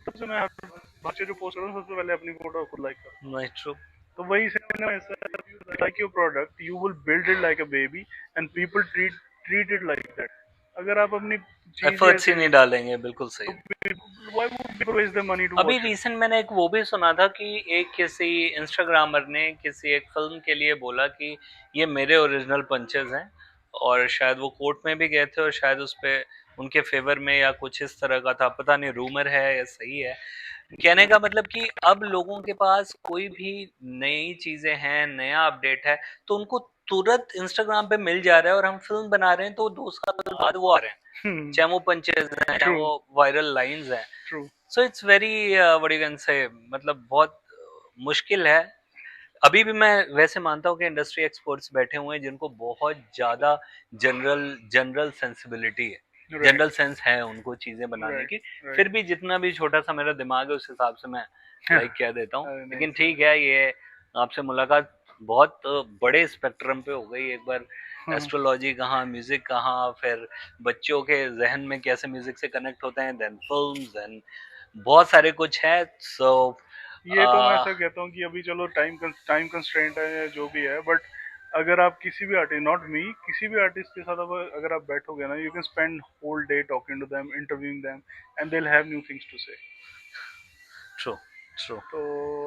तब से मैं बच्चे जो पोस्ट कर रहा हूँ सबसे पहले अपनी फोटो खुद लाइक कर। नहीं, ट्रू, तो वही से ना, ऐसा like your product you will build it like a baby, and people treat it like that. अगर आप अपनी चीज एफर्ट्स ही नहीं डालेंगे, बिल्कुल सही। Why would people waste their money to अभी वॉच इट। रिसेंट मैंने एक वो भी सुना था कि एक किसी इंस्टाग्रामर ने किसी एक फिल्म के लिए बोला कि ये मेरे ओरिजिनल पंचेस हैं, और शायद वो कोर्ट में भी गए थे, और शायद उस पे उनके फेवर में या कुछ इस तरह का था, पता नहीं रूमर है या सही है। कहने का मतलब कि अब लोगों के पास कोई भी नई चीजें हैं, नया अपडेट है, तो उनको तुरंत इंस्टाग्राम पे मिल जा रहा है, और हम फिल्म बना रहे हैं तो 2 साल बाद वो आ रहे हैं, चाहे वो पंचेस हैं, चाहे वो वायरल लाइंस हैं। True. So it's very what you can say, मतलब बहुत मुश्किल है। अभी भी मैं वैसे मानता हूँ कि इंडस्ट्री एक्सपर्ट्स बैठे हुए हैं जिनको बहुत ज्यादा जनरल जनरल सेंसिबिलिटी है, जनरल सेंस है उनको चीजें बनाने की। फिर भी जितना भी छोटा सा मेरा दिमाग है उस हिसाब से मैं लाइक कह देता हूँ। लेकिन ठीक है, ये आपसे मुलाकात बहुत बड़े स्पेक्ट्रम पे हो गई। एक बार एस्ट्रोलॉजी कहाँ, म्यूजिक कहाँ, फिर बच्चों के जहन में कैसे म्यूजिक से कनेक्ट होते हैं, देन फिल्म्स, देन बहुत सारे कुछ है। सो ये तो मैं ऐसा कहता हूँ कि अभी चलो टाइम कंस्ट्रेंट है या जो भी है, बट अगर आप किसी भी आर्टिस्ट, नॉट मी, किसी भी आर्टिस्ट के साथ अगर आप बैठोगे ना, you can spend whole day talking to them, interviewing them, and they will have new things to say. True true. तो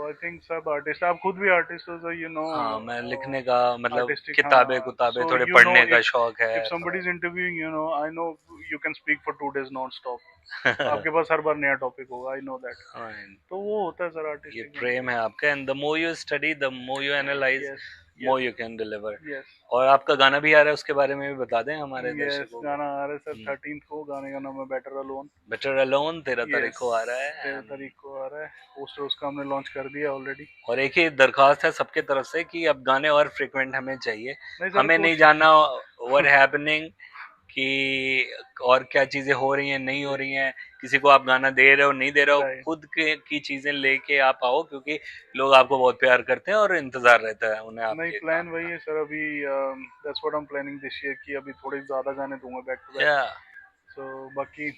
आई थिंक सब आर्टिस्ट, आप खुद भी आर्टिस्ट हो, यू नो। हाँ, मैं लिखने का मतलब आर्टिस्टिक, किताबें so थोड़े you know, पढ़ने का शौक है। if somebody is interviewing, you know, I know you can speak for 2 days non-stop। आपके पास हर बार नया टॉपिक होगा, आई नो दैट। तो वो होता है सर ये आर्टिस्टिक। प्रेम है आपका, and the more you study, the more you analyse, yes more you can deliver. Yes और आपका गाना भी आ रहा है, उसके बारे में भी बता दें हमारे यस, दर्शकों को। गाना आ रहा है सर 13th को, गाने का नाम है बेटर अलोन। बेटर अलोन 13 तारीख को आ रहा है। 13 तारीख को आ रहा है, पोस्टर उसका हमने लॉन्च कर दिया ऑलरेडी। और एक ही दरखास्त है सबके तरफ से कि अब गाने और फ्रिक्वेंट हमें चाहिए। नहीं सर, हमें नहीं जानना व्हाट हैपनिंग कि और क्या चीजें हो रही हैं नहीं हो रही हैं, किसी को आप गाना दे रहे हो नहीं दे रहे हो, Right. खुद की चीजें लेके आप आओ, क्योंकि लोग आपको बहुत प्यार करते हैं और इंतजार रहता है उन्हें नहीं, आपके प्लान काम वही का। है सर अभी। That's what I am planning this year कि अभी थोड़े ज़्यादा गाने दूंगा बैक टू बैक। या सो बाकी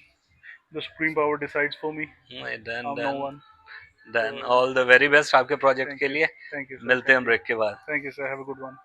the supreme power decides for me, done I am no done one. Done, so all the very best आपके प्रोजेक्ट थैंक के यू, लिए। थैंक यू सर, मिलते हैं थैंक यू, ब्रेक के बाद। Thank you sir, have a good one.